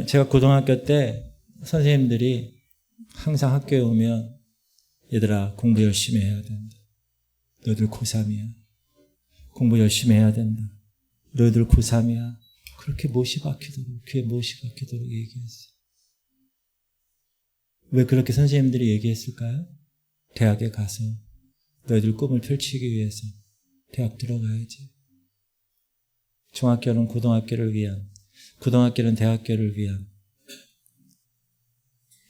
제가 고등학교 때 선생님들이 항상 학교에 오면 얘들아 공부 열심히 해야 된다. 너희들 고3이야. 공부 열심히 해야 된다. 너희들 고3이야. 그렇게 못이 박히도록, 귀에 못이 박히도록 얘기했어요. 왜 그렇게 선생님들이 얘기했을까요? 대학에 가서 너희들 꿈을 펼치기 위해서 대학 들어가야지. 중학교는 고등학교를 위한, 고등학교는 대학교를 위한.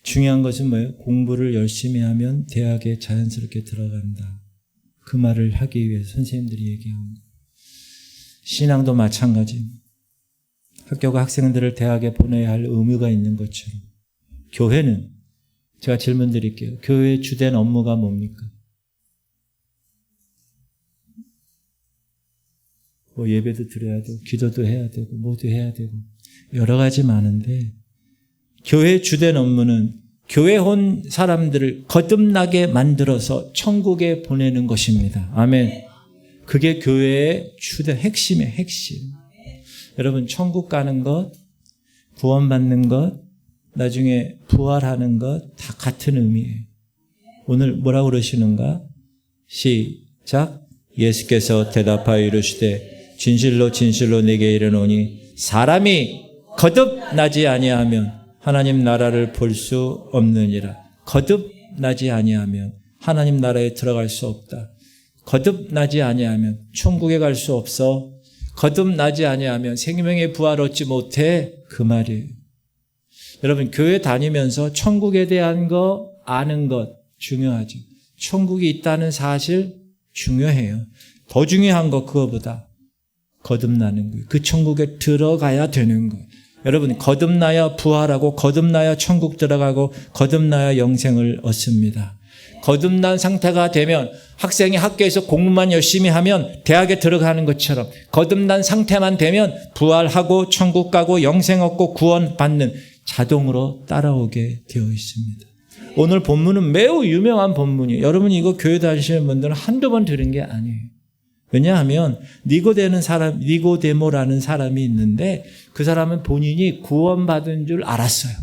중요한 것은 뭐예요? 공부를 열심히 하면 대학에 자연스럽게 들어간다. 그 말을 하기 위해서 선생님들이 얘기하는 거예요. 신앙도 마찬가지입니다. 학교가 학생들을 대학에 보내야 할 의무가 있는 것처럼 교회는, 제가 질문 드릴게요. 교회의 주된 업무가 뭡니까? 뭐 예배도 드려야 되고 기도도 해야 되고 모두 해야 되고 여러 가지 많은데, 교회의 주된 업무는 교회 온 사람들을 거듭나게 만들어서 천국에 보내는 것입니다. 아멘. 그게 교회의 주된 핵심이에요. 핵심. 여러분, 천국 가는 것, 구원받는 것, 나중에 부활하는 것 다 같은 의미예요. 오늘 뭐라고 그러시는가? 시작. 예수께서 대답하여 이르시되 진실로 진실로 네게 이르노니 사람이 거듭나지 아니하면 하나님 나라를 볼 수 없느니라. 거듭나지 아니하면 하나님 나라에 들어갈 수 없다. 거듭나지 아니하면 천국에 갈 수 없어. 거듭나지 아니하면 생명의 부활 얻지 못해. 그 말이에요. 여러분, 교회 다니면서 천국에 대한 거 아는 것 중요하죠. 천국이 있다는 사실 중요해요. 더 중요한 거 그거보다 거듭나는 거예요. 그 천국에 들어가야 되는 거예요. 여러분, 거듭나야 부활하고 거듭나야 천국 들어가고 거듭나야 영생을 얻습니다. 거듭난 상태가 되면 학생이 학교에서 공부만 열심히 하면 대학에 들어가는 것처럼 거듭난 상태만 되면 부활하고 천국 가고 영생 얻고 구원 받는, 자동으로 따라오게 되어 있습니다. 오늘 본문은 매우 유명한 본문이에요. 여러분이 이거 교회 다니시는 분들은 한두 번 들은 게 아니에요. 왜냐하면 니고데모라는 사람이 있는데 그 사람은 본인이 구원받은 줄 알았어요.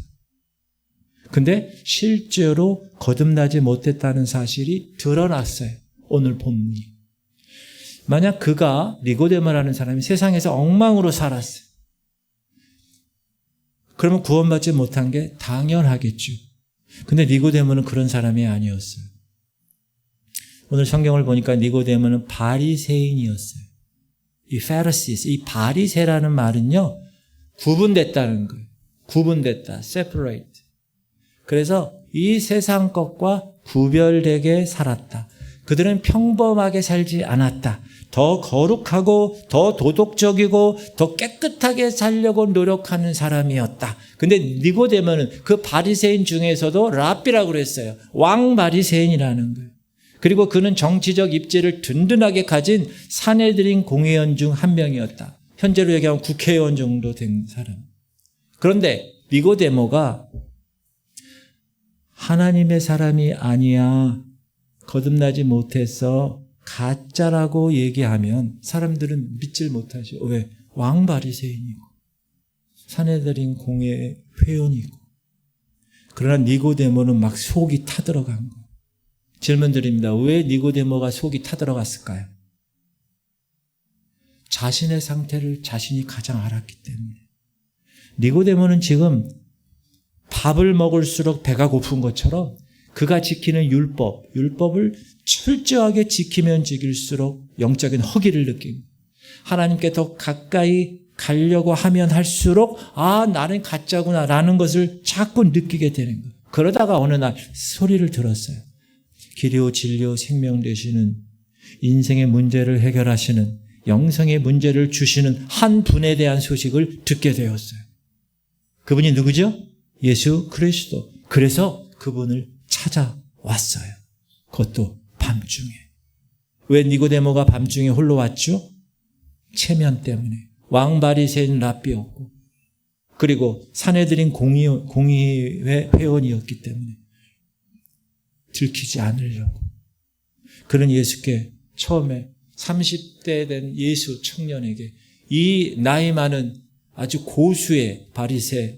근데 실제로 거듭나지 못했다는 사실이 드러났어요. 오늘 본문이. 만약 그가, 니고데모라는 사람이 세상에서 엉망으로 살았어요. 그러면 구원받지 못한 게 당연하겠죠. 근데 니고데모는 그런 사람이 아니었어요. 오늘 성경을 보니까 니고데모는 바리새인이었어요. 이 Pharisees, 이 바리새라는 말은요, 구분됐다는 거예요. 구분됐다, separate. 그래서 이 세상 것과 구별되게 살았다. 그들은 평범하게 살지 않았다. 더 거룩하고 더 도덕적이고 더 깨끗하게 살려고 노력하는 사람이었다. 근데 니고데모는 그 바리새인 중에서도 랍비라고 그랬어요. 왕 바리새인이라는 거예요. 그리고 그는 정치적 입지를 든든하게 가진 산헤드린 공회원 중 한 명이었다. 현재로 얘기하면 국회의원 정도 된 사람. 그런데 니고데모가 하나님의 사람이 아니야, 거듭나지 못해서 가짜라고 얘기하면 사람들은 믿질 못하죠. 왜? 왕 바리새인이고 산헤드린 공회 회원이고. 그러나 니고데모는 막 속이 타들어간 거예요. 질문 드립니다. 왜 니고데모가 속이 타들어갔을까요? 자신의 상태를 자신이 가장 알았기 때문에. 니고데모는 지금 밥을 먹을수록 배가 고픈 것처럼 그가 지키는 율법을 철저하게 지키면 지킬수록 영적인 허기를 느끼고 하나님께 더 가까이 가려고 하면 할수록 나는 가짜구나라는 것을 자꾸 느끼게 되는 거예요. 그러다가 어느 날 소리를 들었어요. 길이요 진리요 생명 되시는, 인생의 문제를 해결하시는, 영생의 문제를 주시는 한 분에 대한 소식을 듣게 되었어요. 그분이 누구죠? 예수 그리스도. 그래서 그분을 찾아왔어요. 그것도 밤중에. 왜 니고데모가 밤중에 홀로 왔죠? 체면 때문에. 왕 바리새인 랍비였고, 그리고 산헤드린 공의회 회원이었기 때문에 들키지 않으려고. 그런 예수께 처음에 30대 된 예수 청년에게 이 나이 많은 아주 고수의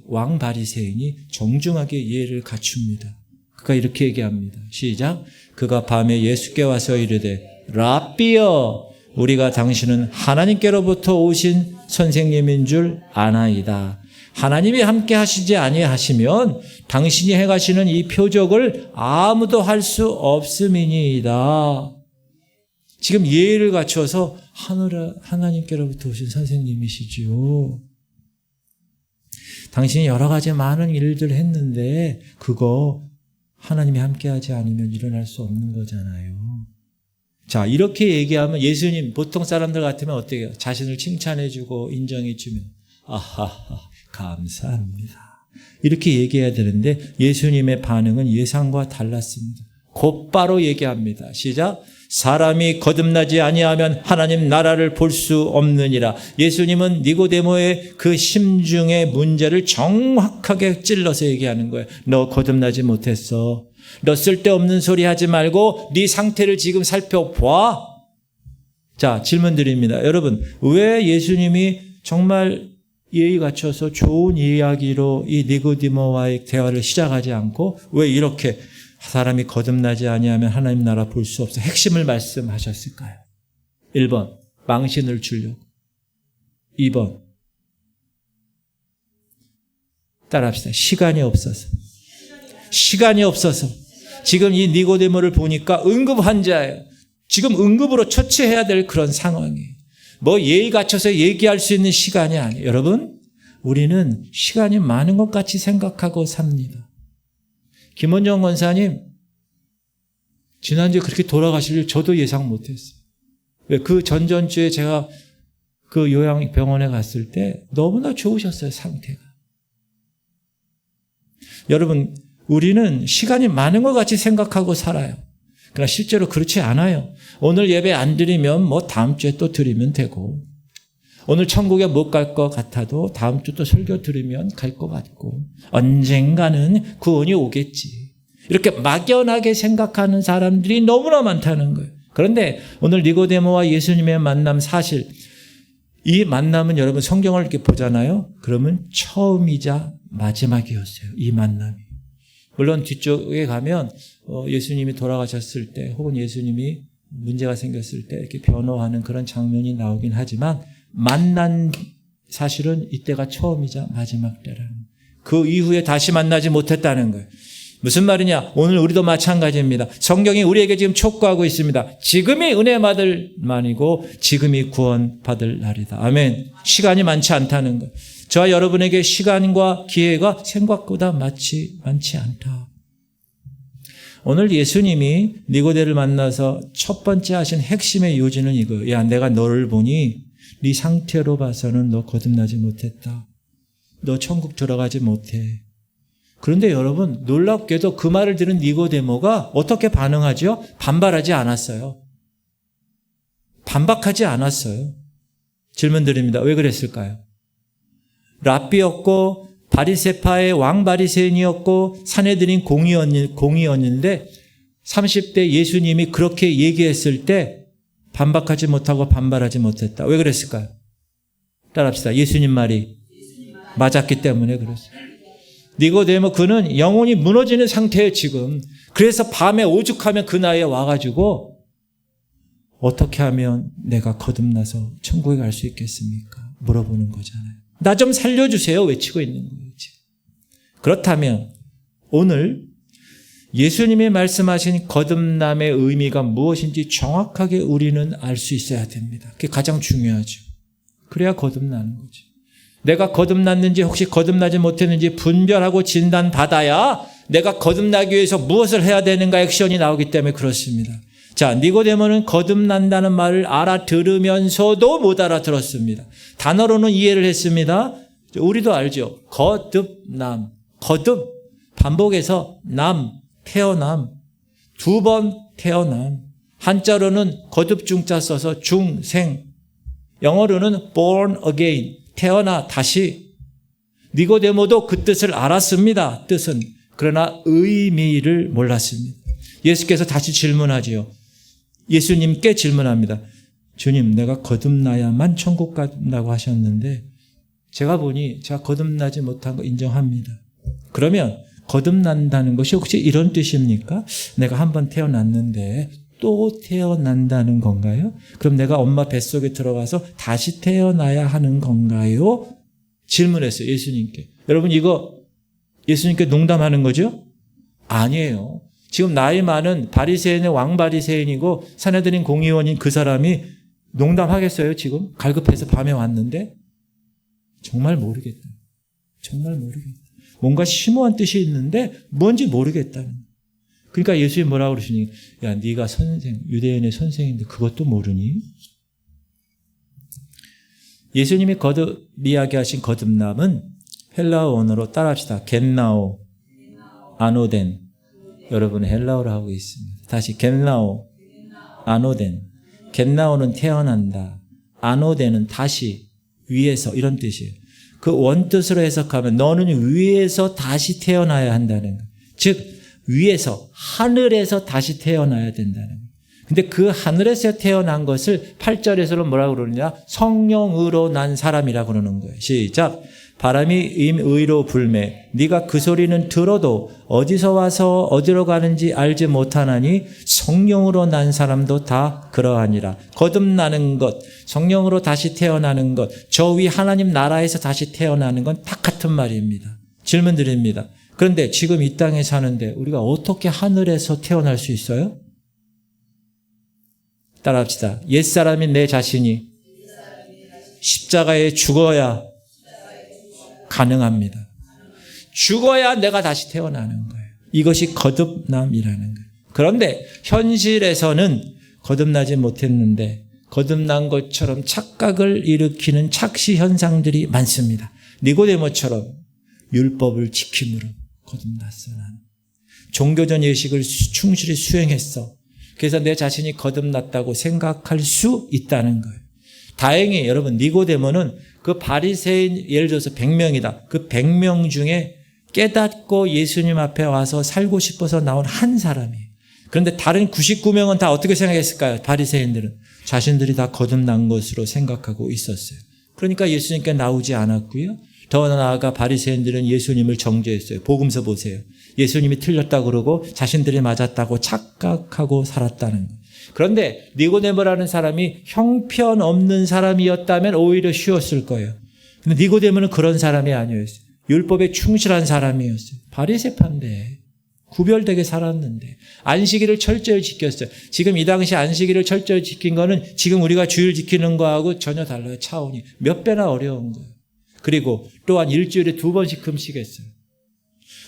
왕 바리새인이 정중하게 예를 갖춥니다. 그가 이렇게 얘기합니다. 시작. 그가 밤에 예수께 와서 이르되 랍비여 우리가 당신은 하나님께로부터 오신 선생님인 줄 아나이다. 하나님이 함께 하시지 아니하시면 당신이 행하시는 이 표적을 아무도 할 수 없음이니이다. 지금 예를 갖춰서 하나님께로부터 오신 선생님이시지요. 당신이 여러 가지 많은 일들을 했는데 그거 하나님이 함께하지 않으면 일어날 수 없는 거잖아요. 자, 이렇게 얘기하면 예수님 보통 사람들 같으면 어떻게 해요? 자신을 칭찬해주고 인정해주면 아하하 감사합니다. 이렇게 얘기해야 되는데 예수님의 반응은 예상과 달랐습니다. 곧바로 얘기합니다. 시작. 사람이 거듭나지 아니하면 하나님 나라를 볼 수 없느니라. 예수님은 니고데모의 그 심중의 문제를 정확하게 찔러서 얘기하는 거예요. 너 거듭나지 못했어. 너 쓸데없는 소리 하지 말고 네 상태를 지금 살펴봐. 자, 질문 드립니다. 여러분, 왜 예수님이 정말 예의 갖춰서 좋은 이야기로 이 니고데모와의 대화를 시작하지 않고 왜 이렇게 사람이 거듭나지 아니하면 하나님 나라 볼 수 없어 핵심을 말씀하셨을까요? 1번 망신을 주려고. 2번 따라합시다. 시간이 없어서. 지금 이 니고데모를 보니까 응급 환자예요. 지금 응급으로 처치해야 될 그런 상황이에요. 뭐 예의 갖춰서 얘기할 수 있는 시간이 아니에요. 여러분, 우리는 시간이 많은 것 같이 생각하고 삽니다. 김원정 권사님 지난주에 그렇게 돌아가실 줄 저도 예상 못했어요. 왜? 그 전전주에 제가 그 요양병원에 갔을 때 너무나 좋으셨어요, 상태가. 여러분, 우리는 시간이 많은 것 같이 생각하고 살아요. 그러나 실제로 그렇지 않아요. 오늘 예배 안 드리면 뭐 다음 주에 또 드리면 되고, 오늘 천국에 못 갈 것 같아도 다음 주 또 설교 들으면 갈 것 같고, 언젠가는 구원이 오겠지. 이렇게 막연하게 생각하는 사람들이 너무나 많다는 거예요. 그런데 오늘 니고데모와 예수님의 만남, 사실 이 만남은 여러분 성경을 이렇게 보잖아요. 그러면 처음이자 마지막이었어요. 이 만남이. 물론 뒤쪽에 가면 예수님이 돌아가셨을 때 혹은 예수님이 문제가 생겼을 때 이렇게 변호하는 그런 장면이 나오긴 하지만 만난 사실은 이때가 처음이자 마지막 때라는 거예요. 그 이후에 다시 만나지 못했다는 거예요. 무슨 말이냐? 오늘 우리도 마찬가지입니다. 성경이 우리에게 지금 촉구하고 있습니다. 지금이 은혜 받을 만이고 지금이 구원 받을 날이다. 아멘. 시간이 많지 않다는 것. 저와 여러분에게 시간과 기회가 생각보다 많지 않다. 오늘 예수님이 니고데를 만나서 첫 번째 하신 핵심의 요지는 이거예요. 야, 내가 너를 보니 네 상태로 봐서는 너 거듭나지 못했다. 너 천국 들어가지 못해. 그런데 여러분, 놀랍게도 그 말을 들은 니고데모가 어떻게 반응하죠? 반발하지 않았어요. 반박하지 않았어요. 질문 드립니다. 왜 그랬을까요? 랍비였고 바리새파의 왕 바리새인이었고 사내들인 공의였는데 30대 예수님이 그렇게 얘기했을 때 반박하지 못하고 반발하지 못했다. 왜 그랬을까요? 따라합시다. 예수님 말이 맞았기 때문에 그랬어요. 니고데모 그는 영혼이 무너지는 상태에 지금. 그래서 밤에 오죽하면 그 나이에 와가지고 어떻게 하면 내가 거듭나서 천국에 갈 수 있겠습니까? 물어보는 거잖아요. 나 좀 살려주세요. 외치고 있는 거예요. 지금. 그렇다면 오늘 예수님이 말씀하신 거듭남의 의미가 무엇인지 정확하게 우리는 알 수 있어야 됩니다. 그게 가장 중요하죠. 그래야 거듭나는 거죠. 내가 거듭났는지 혹시 거듭나지 못했는지 분별하고 진단받아야 내가 거듭나기 위해서 무엇을 해야 되는가 액션이 나오기 때문에 그렇습니다. 자, 니고데모는 거듭난다는 말을 알아들으면서도 못 알아들었습니다. 단어로는 이해를 했습니다. 우리도 알죠. 거듭남, 거듭, 반복해서 남, 태어남, 두 번 태어남. 한자로는 거듭 중자 써서 중생, 영어로는 born again, 태어나 다시. 니고데모도 그 뜻을 알았습니다. 뜻은. 그러나 의미를 몰랐습니다. 예수께서 다시 질문하지요. 예수님께 질문합니다. 주님, 내가 거듭나야만 천국 간다고 하셨는데 제가 보니 제가 거듭나지 못한 거 인정합니다. 그러면 거듭난다는 것이 혹시 이런 뜻입니까? 내가 한번 태어났는데 또 태어난다는 건가요? 그럼 내가 엄마 뱃속에 들어가서 다시 태어나야 하는 건가요? 질문했어요. 예수님께. 여러분 이거 예수님께 농담하는 거죠? 아니에요. 지금 나이 많은 바리새인의 왕바리새인이고 산헤드린 공의원인 그 사람이 농담하겠어요? 지금 갈급해서 밤에 왔는데? 정말 모르겠다. 정말 모르겠다. 뭔가 심오한 뜻이 있는데 뭔지 모르겠다는. 그러니까 예수님이 뭐라고 그러시니? 야, 네가 유대인의 선생인데 그것도 모르니? 예수님이 이야기하신 거듭남은 헬라어 언어로 따라합시다. 겟나오, 아노덴. 여러분 헬라어로 하고 있습니다. 다시 겟나오, 아노덴. 겟나오는 태어난다. 아노덴은 다시 위에서 이런 뜻이에요. 그 원뜻으로 해석하면 너는 위에서 다시 태어나야 한다는 거예요. 즉 위에서 하늘에서 다시 태어나야 된다는 거예요. 근데 그 하늘에서 태어난 것을 8절에서는 뭐라고 그러느냐? 성령으로 난 사람이라고 그러는 거예요. 시작. 바람이 임의로 불매 네가 그 소리는 들어도 어디서 와서 어디로 가는지 알지 못하나니 성령으로 난 사람도 다 그러하니라. 거듭나는 것, 성령으로 다시 태어나는 것, 저 위 하나님 나라에서 다시 태어나는 건 다 같은 말입니다. 질문 드립니다. 그런데 지금 이 땅에 사는데 우리가 어떻게 하늘에서 태어날 수 있어요? 따라합시다. 옛사람인 내 자신이 십자가에 죽어야 가능합니다. 죽어야 내가 다시 태어나는 거예요. 이것이 거듭남이라는 거예요. 그런데 현실에서는 거듭나지 못했는데 거듭난 것처럼 착각을 일으키는 착시 현상들이 많습니다. 니고데모처럼 율법을 지킴으로 거듭났어 나는. 종교전 예식을 충실히 수행했어. 그래서 내 자신이 거듭났다고 생각할 수 있다는 거예요. 다행히 여러분 니고데모는 그 바리새인 예를 들어서 100명이다. 그 100명 중에 깨닫고 예수님 앞에 와서 살고 싶어서 나온 한 사람이에요. 그런데 다른 99명은 다 어떻게 생각했을까요? 바리새인들은 자신들이 다 거듭난 것으로 생각하고 있었어요. 그러니까 예수님께 나오지 않았고요. 더 나아가 바리새인들은 예수님을 정죄했어요. 복음서 보세요. 예수님이 틀렸다고 그러고 자신들이 맞았다고 착각하고 살았다는 거예요. 그런데 니고데모라는 사람이 형편없는 사람이었다면 오히려 쉬웠을 거예요. 근데 니고데모는 그런 사람이 아니었어요. 율법에 충실한 사람이었어요. 바리새파인데 구별되게 살았는데 안식일을 철저히 지켰어요. 지금 이 당시 안식일을 철저히 지킨 거는 지금 우리가 주일 지키는 거하고 전혀 달라요. 차원이 몇 배나 어려운 거예요. 그리고 또한 일주일에 2번씩 금식했어요.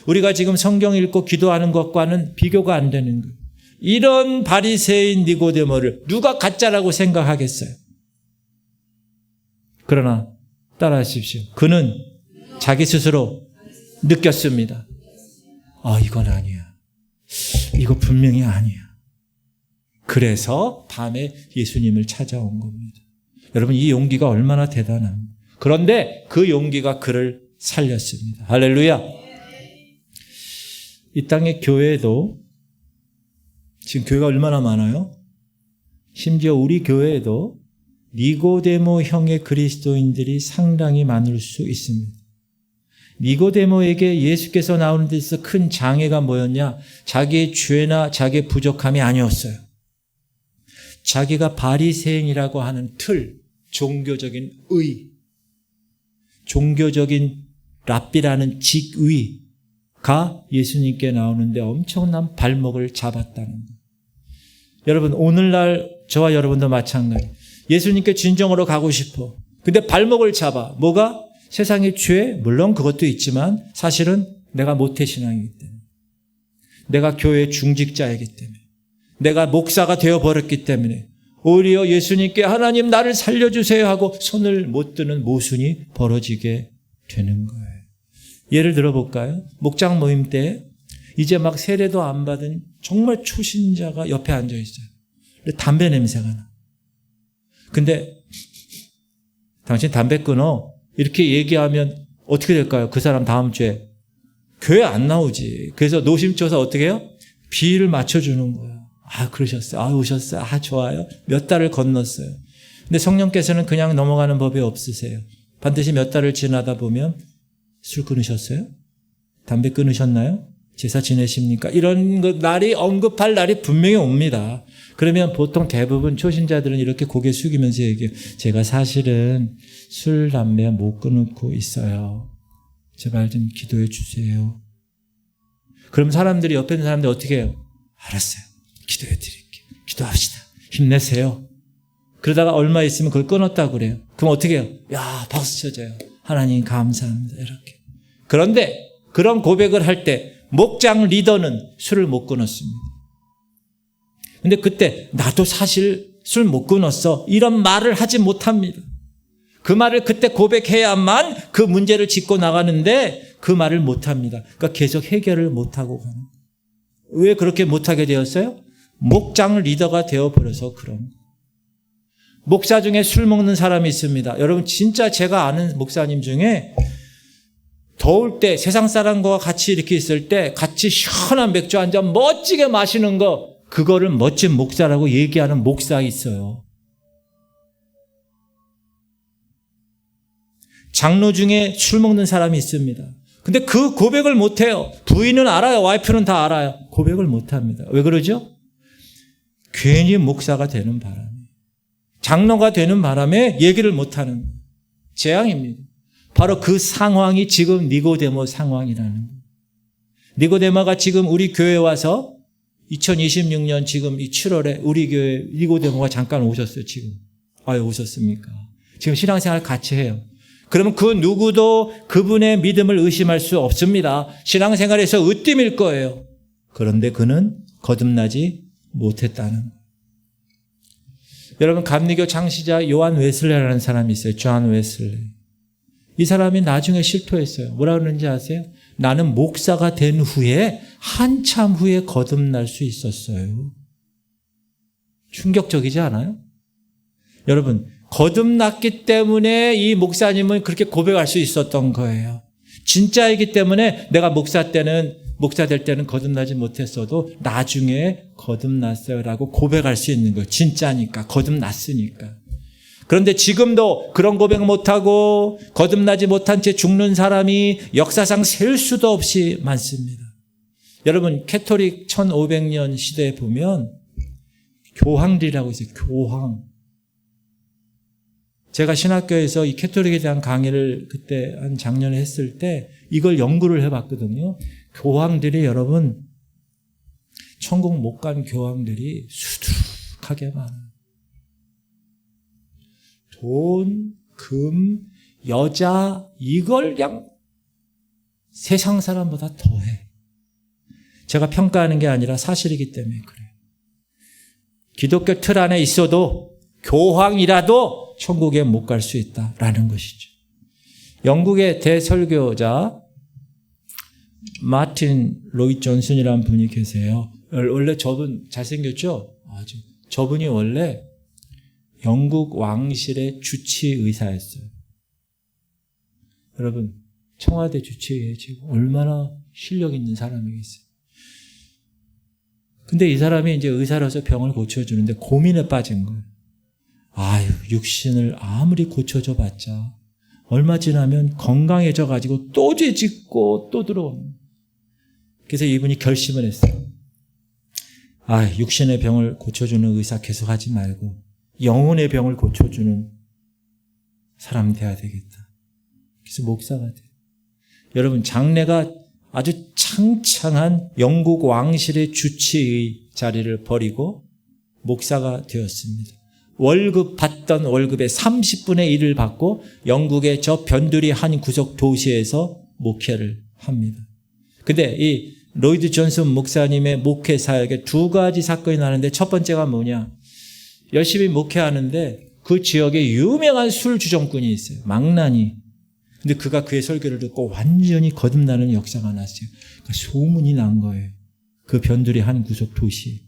우리가 지금 성경 읽고 기도하는 것과는 비교가 안 되는 거예요. 이런 바리새인 니고데모를 누가 가짜라고 생각하겠어요? 그러나 따라하십시오. 그는 자기 스스로 느꼈습니다. 이건 아니야. 이거 분명히 아니야. 그래서 밤에 예수님을 찾아온 겁니다. 여러분 이 용기가 얼마나 대단합니까? 그런데 그 용기가 그를 살렸습니다. 할렐루야. 이 땅의 교회도 지금 교회가 얼마나 많아요? 심지어 우리 교회에도 니고데모형의 그리스도인들이 상당히 많을 수 있습니다. 니고데모에게 예수께서 나오는 데서 큰 장애가 뭐였냐? 자기의 죄나 자기의 부족함이 아니었어요. 자기가 바리새인이라고 하는 틀, 종교적인 의, 종교적인 랍비라는 직위가 예수님께 나오는데 엄청난 발목을 잡았다는 거예요. 여러분 오늘날 저와 여러분도 마찬가지. 예수님께 진정으로 가고 싶어. 근데 발목을 잡아. 뭐가? 세상의 죄? 물론 그것도 있지만 사실은 내가 모태신앙이기 때문에. 내가 교회 중직자이기 때문에. 내가 목사가 되어버렸기 때문에. 오히려 예수님께 하나님 나를 살려주세요 하고 손을 못 드는 모순이 벌어지게 되는 거예요. 예를 들어볼까요? 목장 모임 때 이제 막 세례도 안 받은 정말 초신자가 옆에 앉아 있어요. 근데 담배 냄새가 나. 근데 당신 담배 끊어. 이렇게 얘기하면 어떻게 될까요? 그 사람 다음 주에 교회 안 나오지. 그래서 노심초사 어떻게 해요? 비를 맞춰주는 거예요. 그러셨어요. 오셨어요. 좋아요. 몇 달을 건넜어요. 근데 성령께서는 그냥 넘어가는 법이 없으세요. 반드시 몇 달을 지나다 보면 술 끊으셨어요? 담배 끊으셨나요? 제사 지내십니까? 이런 날이 언급할 날이 분명히 옵니다. 그러면 보통 대부분 초신자들은 이렇게 고개 숙이면서 얘기해요. 제가 사실은 술, 담배 못 끊고 있어요. 제발 좀 기도해 주세요. 그럼 사람들이 옆에 있는 사람들 어떻게 해요? 알았어요. 기도해 드릴게요. 기도합시다. 힘내세요. 그러다가 얼마 있으면 그걸 끊었다고 그래요. 그럼 어떻게 해요? 야, 박수 쳐줘요. 하나님 감사합니다. 이렇게. 그런데 그런 고백을 할 때 목장 리더는 술을 못 끊었습니다. 근데 그때 나도 사실 술 못 끊었어. 이런 말을 하지 못합니다. 그 말을 그때 고백해야만 그 문제를 짚고 나가는데 그 말을 못합니다. 그러니까 계속 해결을 못하고 가는 거예요. 왜 그렇게 못하게 되었어요? 목장 리더가 되어버려서 그런 거예요. 목사 중에 술 먹는 사람이 있습니다. 여러분 진짜 제가 아는 목사님 중에 더울 때 세상 사람과 같이 이렇게 있을 때 같이 시원한 맥주 한 잔 멋지게 마시는 거 그거를 멋진 목사라고 얘기하는 목사 있어요. 장로 중에 술 먹는 사람이 있습니다. 근데 그 고백을 못해요. 부인은 알아요. 와이프는 다 알아요. 고백을 못합니다. 왜 그러죠? 괜히 목사가 되는 바람에 장로가 되는 바람에 얘기를 못하는 재앙입니다. 바로 그 상황이 지금 니고데모 상황이라는 거예요. 니고데모가 지금 우리 교회에 와서 2026년 지금 이 7월에 우리 교회 니고데모가 잠깐 오셨어요. 지금. 오셨습니까? 지금 신앙생활 같이 해요. 그러면 그 누구도 그분의 믿음을 의심할 수 없습니다. 신앙생활에서 으뜸일 거예요. 그런데 그는 거듭나지 못했다는 거예요. 여러분 감리교 창시자 요한 웨슬레라는 사람이 있어요. 존 웨슬레. 이 사람이 나중에 실토했어요. 뭐라 그러는지 아세요? 나는 목사가 된 후에 한참 후에 거듭날 수 있었어요. 충격적이지 않아요? 여러분 거듭났기 때문에 이 목사님은 그렇게 고백할 수 있었던 거예요. 진짜이기 때문에 내가 목사 될 때는 거듭나지 못했어도 나중에 거듭났어요라고 고백할 수 있는 거예요. 진짜니까 거듭났으니까. 그런데 지금도 그런 고백 못하고 거듭나지 못한 채 죽는 사람이 역사상 셀 수도 없이 많습니다. 여러분 캐토릭 1500년 시대에 보면 교황들이라고 있어요. 교황. 제가 신학교에서 이 캐토릭에 대한 강의를 그때 한 작년에 했을 때 이걸 연구를 해봤거든요. 교황들이 여러분 천국 못 간 교황들이 수두룩하게 많아요. 돈, 금, 여자 이걸 그냥 세상 사람보다 더해. 제가 평가하는 게 아니라 사실이기 때문에 그래요. 기독교 틀 안에 있어도 교황이라도 천국에 못 갈 수 있다라는 것이죠. 영국의 대설교자 마틴 로이드 존슨이라는 분이 계세요. 원래 저분 잘생겼죠? 저분이 원래 영국 왕실의 주치의사였어요. 여러분 청와대 주치의 지금 얼마나 실력 있는 사람이겠어요. 근데 이 사람이 이제 의사로서 병을 고쳐주는데 고민에 빠진 거예요. 육신을 아무리 고쳐줘 봤자 얼마 지나면 건강해져 가지고 또 죄 짓고 또 들어오는. 그래서 이분이 결심을 했어요. 육신의 병을 고쳐주는 의사 계속 하지 말고 영혼의 병을 고쳐주는 사람 돼야 되겠다. 그래서 목사가 돼요. 여러분 장래가 아주 창창한 영국 왕실의 주치의 자리를 버리고 목사가 되었습니다. 월급 받던 월급의 30분의 1을 받고 영국의 저 변두리 한 구석 도시에서 목회를 합니다. 근데 이 로이드 존슨 목사님의 목회 사역에 두 가지 사건이 나는데 첫 번째가 뭐냐? 열심히 목회하는데 그 지역에 유명한 술 주정꾼이 있어요. 망나니. 근데 그가 그의 설교를 듣고 완전히 거듭나는 역사가 났어요. 그러니까 소문이 난 거예요. 그 변두리 한 구석 도시에.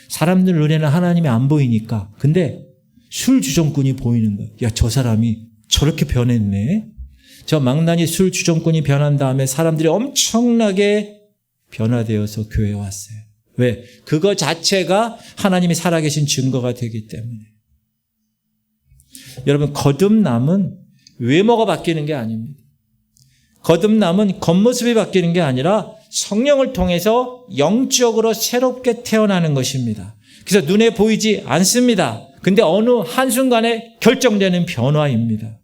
사람들 눈에는 하나님이 안 보이니까. 근데 술 주정꾼이 보이는 거예요. 저 사람이 저렇게 변했네. 저 망나니 술 주정꾼이 변한 다음에 사람들이 엄청나게 변화되어서 교회에 왔어요. 왜? 그거 자체가 하나님이 살아계신 증거가 되기 때문에. 여러분 거듭남은 외모가 바뀌는 게 아닙니다. 거듭남은 겉모습이 바뀌는 게 아니라 성령을 통해서 영적으로 새롭게 태어나는 것입니다. 그래서 눈에 보이지 않습니다. 근데 어느 한순간에 결정되는 변화입니다.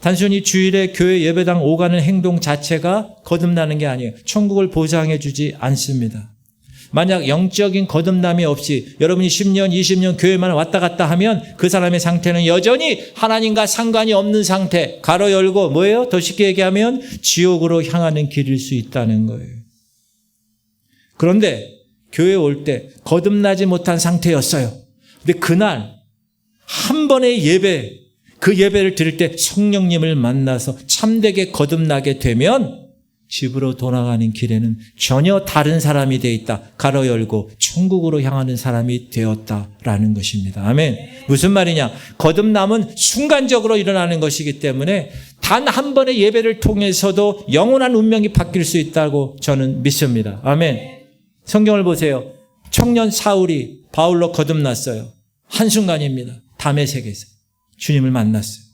단순히 주일에 교회 예배당 오가는 행동 자체가 거듭나는 게 아니에요. 천국을 보장해 주지 않습니다. 만약 영적인 거듭남이 없이 여러분이 10년, 20년 교회만 왔다 갔다 하면 그 사람의 상태는 여전히 하나님과 상관이 없는 상태, 가로 열고 뭐예요? 더 쉽게 얘기하면 지옥으로 향하는 길일 수 있다는 거예요. 그런데 교회에 올 때 거듭나지 못한 상태였어요. 근데 그날 한 번의 예배, 그 예배를 드릴 때 성령님을 만나서 참되게 거듭나게 되면 집으로 돌아가는 길에는 전혀 다른 사람이 되어 있다. 가로 열고 천국으로 향하는 사람이 되었다라는 것입니다. 아멘. 무슨 말이냐? 거듭남은 순간적으로 일어나는 것이기 때문에 단 한 번의 예배를 통해서도 영원한 운명이 바뀔 수 있다고 저는 믿습니다. 아멘. 성경을 보세요. 청년 사울이 바울로 거듭났어요. 한순간입니다. 다메섹에서 주님을 만났어요.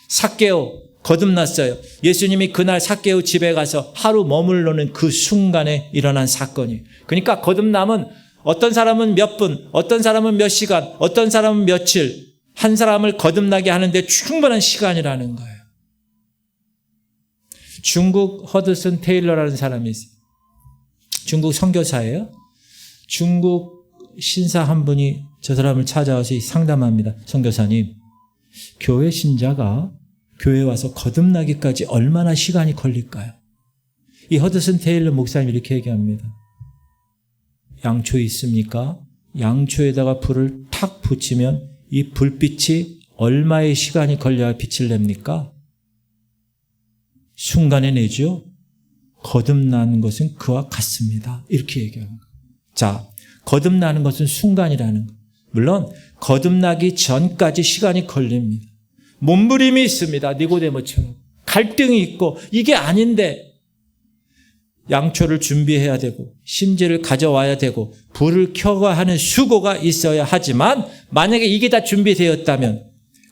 삭개오 거듭났어요. 예수님이 그날 삭개오 집에 가서 하루 머물러는 그 순간에 일어난 사건이에요. 그러니까 거듭남은 어떤 사람은 몇 분, 어떤 사람은 몇 시간, 어떤 사람은 며칠, 한 사람을 거듭나게 하는데 충분한 시간이라는 거예요. 중국 허드슨 테일러라는 사람이 있어요. 중국 선교사예요. 중국 신사 한 분이 저 사람을 찾아와서 상담합니다. 선교사님, 교회 신자가 교회에 와서 거듭나기까지 얼마나 시간이 걸릴까요? 이 허드슨 테일러 목사님이 이렇게 얘기합니다. 양초 있습니까? 양초에다가 불을 탁 붙이면 이 불빛이 얼마의 시간이 걸려야 빛을 냅니까? 순간에 내죠. 거듭나는 것은 그와 같습니다. 이렇게 얘기합니다. 자, 거듭나는 것은 순간이라는 것. 물론 거듭나기 전까지 시간이 걸립니다. 몸부림이 있습니다. 니고데모처럼. 갈등이 있고 이게 아닌데 양초를 준비해야 되고 심지를 가져와야 되고 불을 켜가 하는 수고가 있어야 하지만 만약에 이게 다 준비되었다면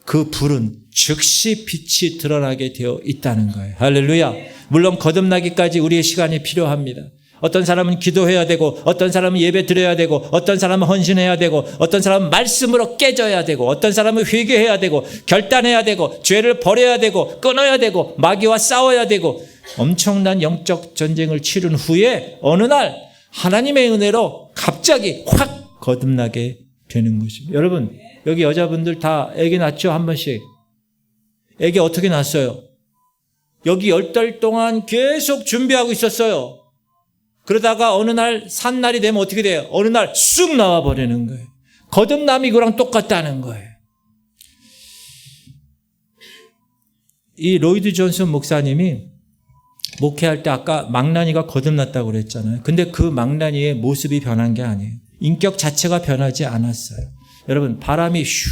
그 불은 즉시 빛이 드러나게 되어 있다는 거예요. 할렐루야. 물론 거듭나기까지 우리의 시간이 필요합니다. 어떤 사람은 기도해야 되고 어떤 사람은 예배 드려야 되고 어떤 사람은 헌신해야 되고 어떤 사람은 말씀으로 깨져야 되고 어떤 사람은 회개해야 되고 결단해야 되고 죄를 버려야 되고 끊어야 되고 마귀와 싸워야 되고 엄청난 영적 전쟁을 치른 후에 어느 날 하나님의 은혜로 갑자기 확 거듭나게 되는 것입니다. 여러분 여기 여자분들 다 아기 낳죠? 한 번씩. 아기 어떻게 낳았어요? 여기 10달 동안 계속 준비하고 있었어요. 그러다가 어느 날 산날이 되면 어떻게 돼요? 어느 날 쑥 나와버리는 거예요. 거듭남이 그랑 똑같다는 거예요. 이 로이드 존슨 목사님이 목회할 때 아까 망나니가 거듭났다고 그랬잖아요. 근데 그 망나니의 모습이 변한 게 아니에요. 인격 자체가 변하지 않았어요. 여러분 바람이 슈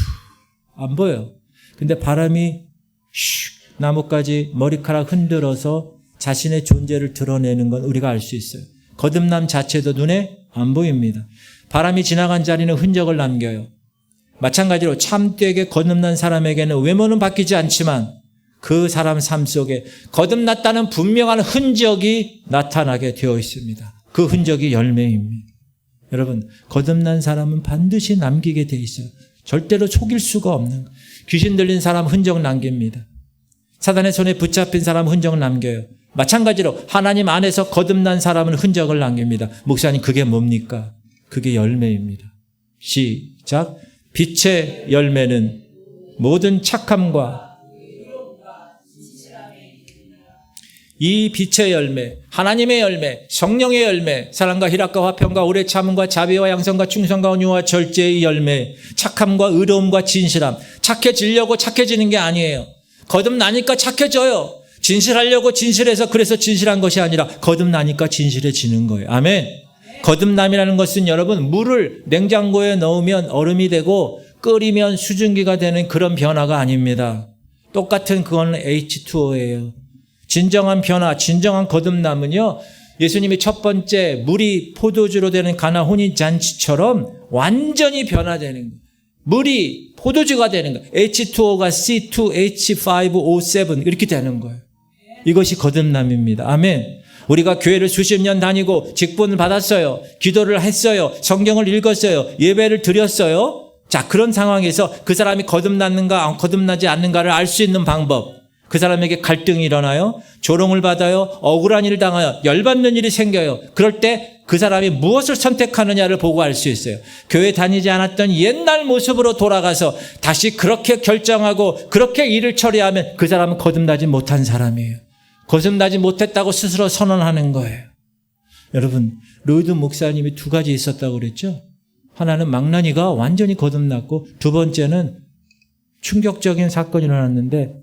안 보여요. 근데 바람이 슈 나뭇가지 머리카락 흔들어서 자신의 존재를 드러내는 건 우리가 알 수 있어요. 거듭남 자체도 눈에 안 보입니다. 바람이 지나간 자리는 흔적을 남겨요. 마찬가지로 참되게 거듭난 사람에게는 외모는 바뀌지 않지만 그 사람 삶 속에 거듭났다는 분명한 흔적이 나타나게 되어 있습니다. 그 흔적이 열매입니다. 여러분 거듭난 사람은 반드시 남기게 돼 있어요. 절대로 속일 수가 없는 거예요. 귀신 들린 사람 흔적 남깁니다. 사단의 손에 붙잡힌 사람 흔적 남겨요. 마찬가지로 하나님 안에서 거듭난 사람은 흔적을 남깁니다. 목사님 그게 뭡니까? 그게 열매입니다. 시작. 빛의 열매는 모든 착함과 이 빛의 열매, 하나님의 열매, 성령의 열매, 사랑과 희락과 화평과 오래 참음과 자비와 양성과 충성과 온유와 절제의 열매, 착함과 의로움과 진실함. 착해지려고 착해지는 게 아니에요. 거듭나니까 착해져요. 진실하려고 진실해서 그래서 진실한 것이 아니라 거듭나니까 진실해지는 거예요. 아멘. 거듭남이라는 것은 여러분 물을 냉장고에 넣으면 얼음이 되고 끓이면 수증기가 되는 그런 변화가 아닙니다. 똑같은 그거는 H2O예요. 진정한 변화, 진정한 거듭남은요. 예수님이 첫 번째 물이 포도주로 되는 가나 혼인잔치처럼 완전히 변화되는 거예요. 물이 포도주가 되는 거예요. H2O가 C2H5O7 이렇게 되는 거예요. 이것이 거듭남입니다. 아멘. 우리가 교회를 수십 년 다니고 직분을 받았어요. 기도를 했어요. 성경을 읽었어요. 예배를 드렸어요. 자, 그런 상황에서 그 사람이 거듭났는가 거듭나지 않는가를 알 수 있는 방법. 그 사람에게 갈등이 일어나요. 조롱을 받아요. 억울한 일을 당하여 열받는 일이 생겨요. 그럴 때 그 사람이 무엇을 선택하느냐를 보고 알 수 있어요. 교회 다니지 않았던 옛날 모습으로 돌아가서 다시 그렇게 결정하고 그렇게 일을 처리하면 그 사람은 거듭나지 못한 사람이에요. 거듭나지 못했다고 스스로 선언하는 거예요. 여러분, 로이드 목사님이 두 가지 있었다고 그랬죠. 하나는 망나니가 완전히 거듭났고 두 번째는 충격적인 사건이 일어났는데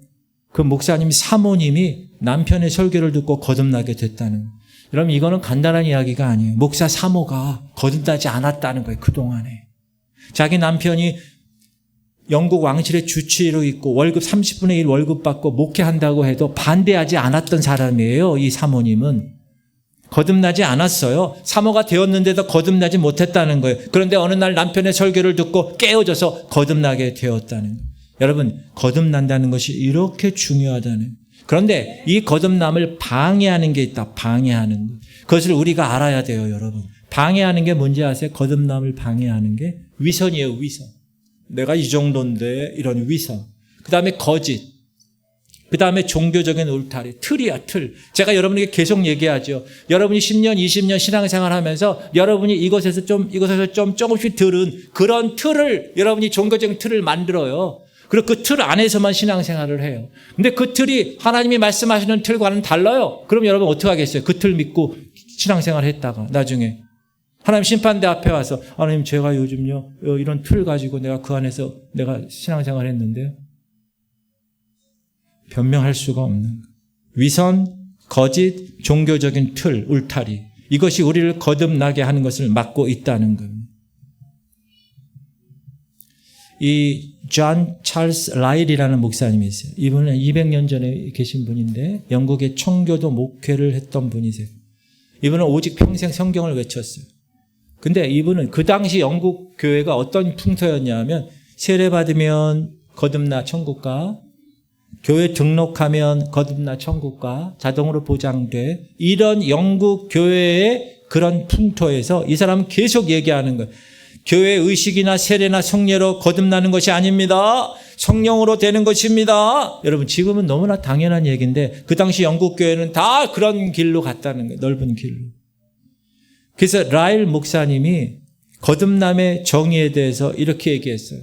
그 목사님 사모님이 남편의 설교를 듣고 거듭나게 됐다는 거예요. 여러분, 이거는 간단한 이야기가 아니에요. 목사 사모가 거듭나지 않았다는 거예요. 그동안에. 자기 남편이 영국 왕실의 주치의로 있고 월급 30분의 1 월급 받고 목회한다고 해도 반대하지 않았던 사람이에요. 이 사모님은. 거듭나지 않았어요. 사모가 되었는데도 거듭나지 못했다는 거예요. 그런데 어느 날 남편의 설교를 듣고 깨어져서 거듭나게 되었다는 거예요. 여러분, 거듭난다는 것이 이렇게 중요하다는 거예요. 그런데 이 거듭남을 방해하는 게 있다. 방해하는 것. 그것을 우리가 알아야 돼요, 여러분. 방해하는 게 뭔지 아세요? 거듭남을 방해하는 게 위선이에요, 위선. 내가 이 정도인데 이런 위선. 그 다음에 거짓. 그 다음에 종교적인 울타리. 틀이야, 틀. 제가 여러분에게 계속 얘기하죠. 여러분이 10년, 20년 신앙생활 하면서 여러분이 이것에서 좀 조금씩 들은 그런 틀을, 여러분이 종교적인 틀을 만들어요. 그리고 그 틀 안에서만 신앙생활을 해요. 근데 그 틀이 하나님이 말씀하시는 틀과는 달라요. 그럼 여러분 어떻게 하겠어요? 그 틀 믿고 신앙생활 했다가 나중에 하나님 심판대 앞에 와서 하나님 제가 요즘요 이런 틀 가지고 내가 그 안에서 내가 신앙생활 했는데요. 변명할 수가 없는 거예요. 위선, 거짓, 종교적인 틀, 울타리. 이것이 우리를 거듭나게 하는 것을 막고 있다는 겁니다. 이 존 찰스 라일이라는 목사님이 있어요. 이분은 200년 전에 계신 분인데 영국의 청교도 목회를 했던 분이세요. 이분은 오직 평생 성경을 외쳤어요. 근데 이분은 그 당시 영국 교회가 어떤 풍토였냐면 세례받으면 거듭나 천국 가, 교회 등록하면 거듭나 천국 가, 자동으로 보장돼. 이런 영국 교회의 그런 풍토에서 이 사람은 계속 얘기하는 거예요. 교회 의식이나 세례나 성례로 거듭나는 것이 아닙니다. 성령으로 되는 것입니다. 여러분, 지금은 너무나 당연한 얘기인데 그 당시 영국 교회는 다 그런 길로 갔다는 거예요. 넓은 길로. 그래서 라일 목사님이 거듭남의 정의에 대해서 이렇게 얘기했어요.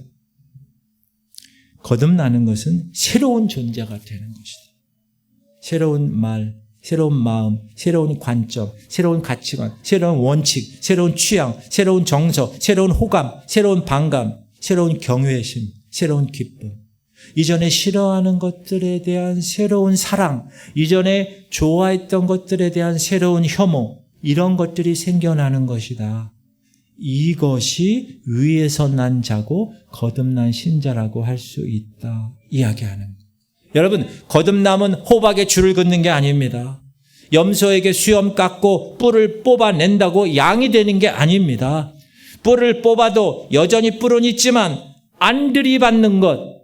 거듭나는 것은 새로운 존재가 되는 것이다. 새로운 말, 새로운 마음, 새로운 관점, 새로운 가치관, 새로운 원칙, 새로운 취향, 새로운 정서, 새로운 호감, 새로운 반감, 새로운 경외심, 새로운 기쁨. 이전에 싫어하는 것들에 대한 새로운 사랑, 이전에 좋아했던 것들에 대한 새로운 혐오, 이런 것들이 생겨나는 것이다. 이것이 위에서 난 자고 거듭난 신자라고 할 수 있다. 이야기하는 거예요. 여러분, 거듭남은 호박에 줄을 긋는 게 아닙니다. 염소에게 수염 깎고 뿔을 뽑아낸다고 양이 되는 게 아닙니다. 뿔을 뽑아도 여전히 뿔은 있지만 안 들이받는 것,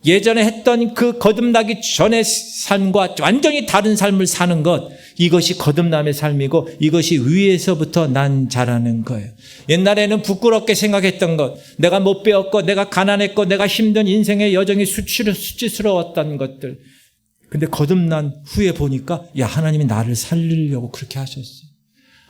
예전에 했던 그 거듭나기 전의 삶과 완전히 다른 삶을 사는 것, 이것이 거듭남의 삶이고 이것이 위에서부터 난 자라는 거예요. 옛날에는 부끄럽게 생각했던 것, 내가 못 배웠고 내가 가난했고 내가 힘든 인생의 여정이 수치스러웠던 것들, 근데 거듭난 후에 보니까 야, 하나님이 나를 살리려고 그렇게 하셨어.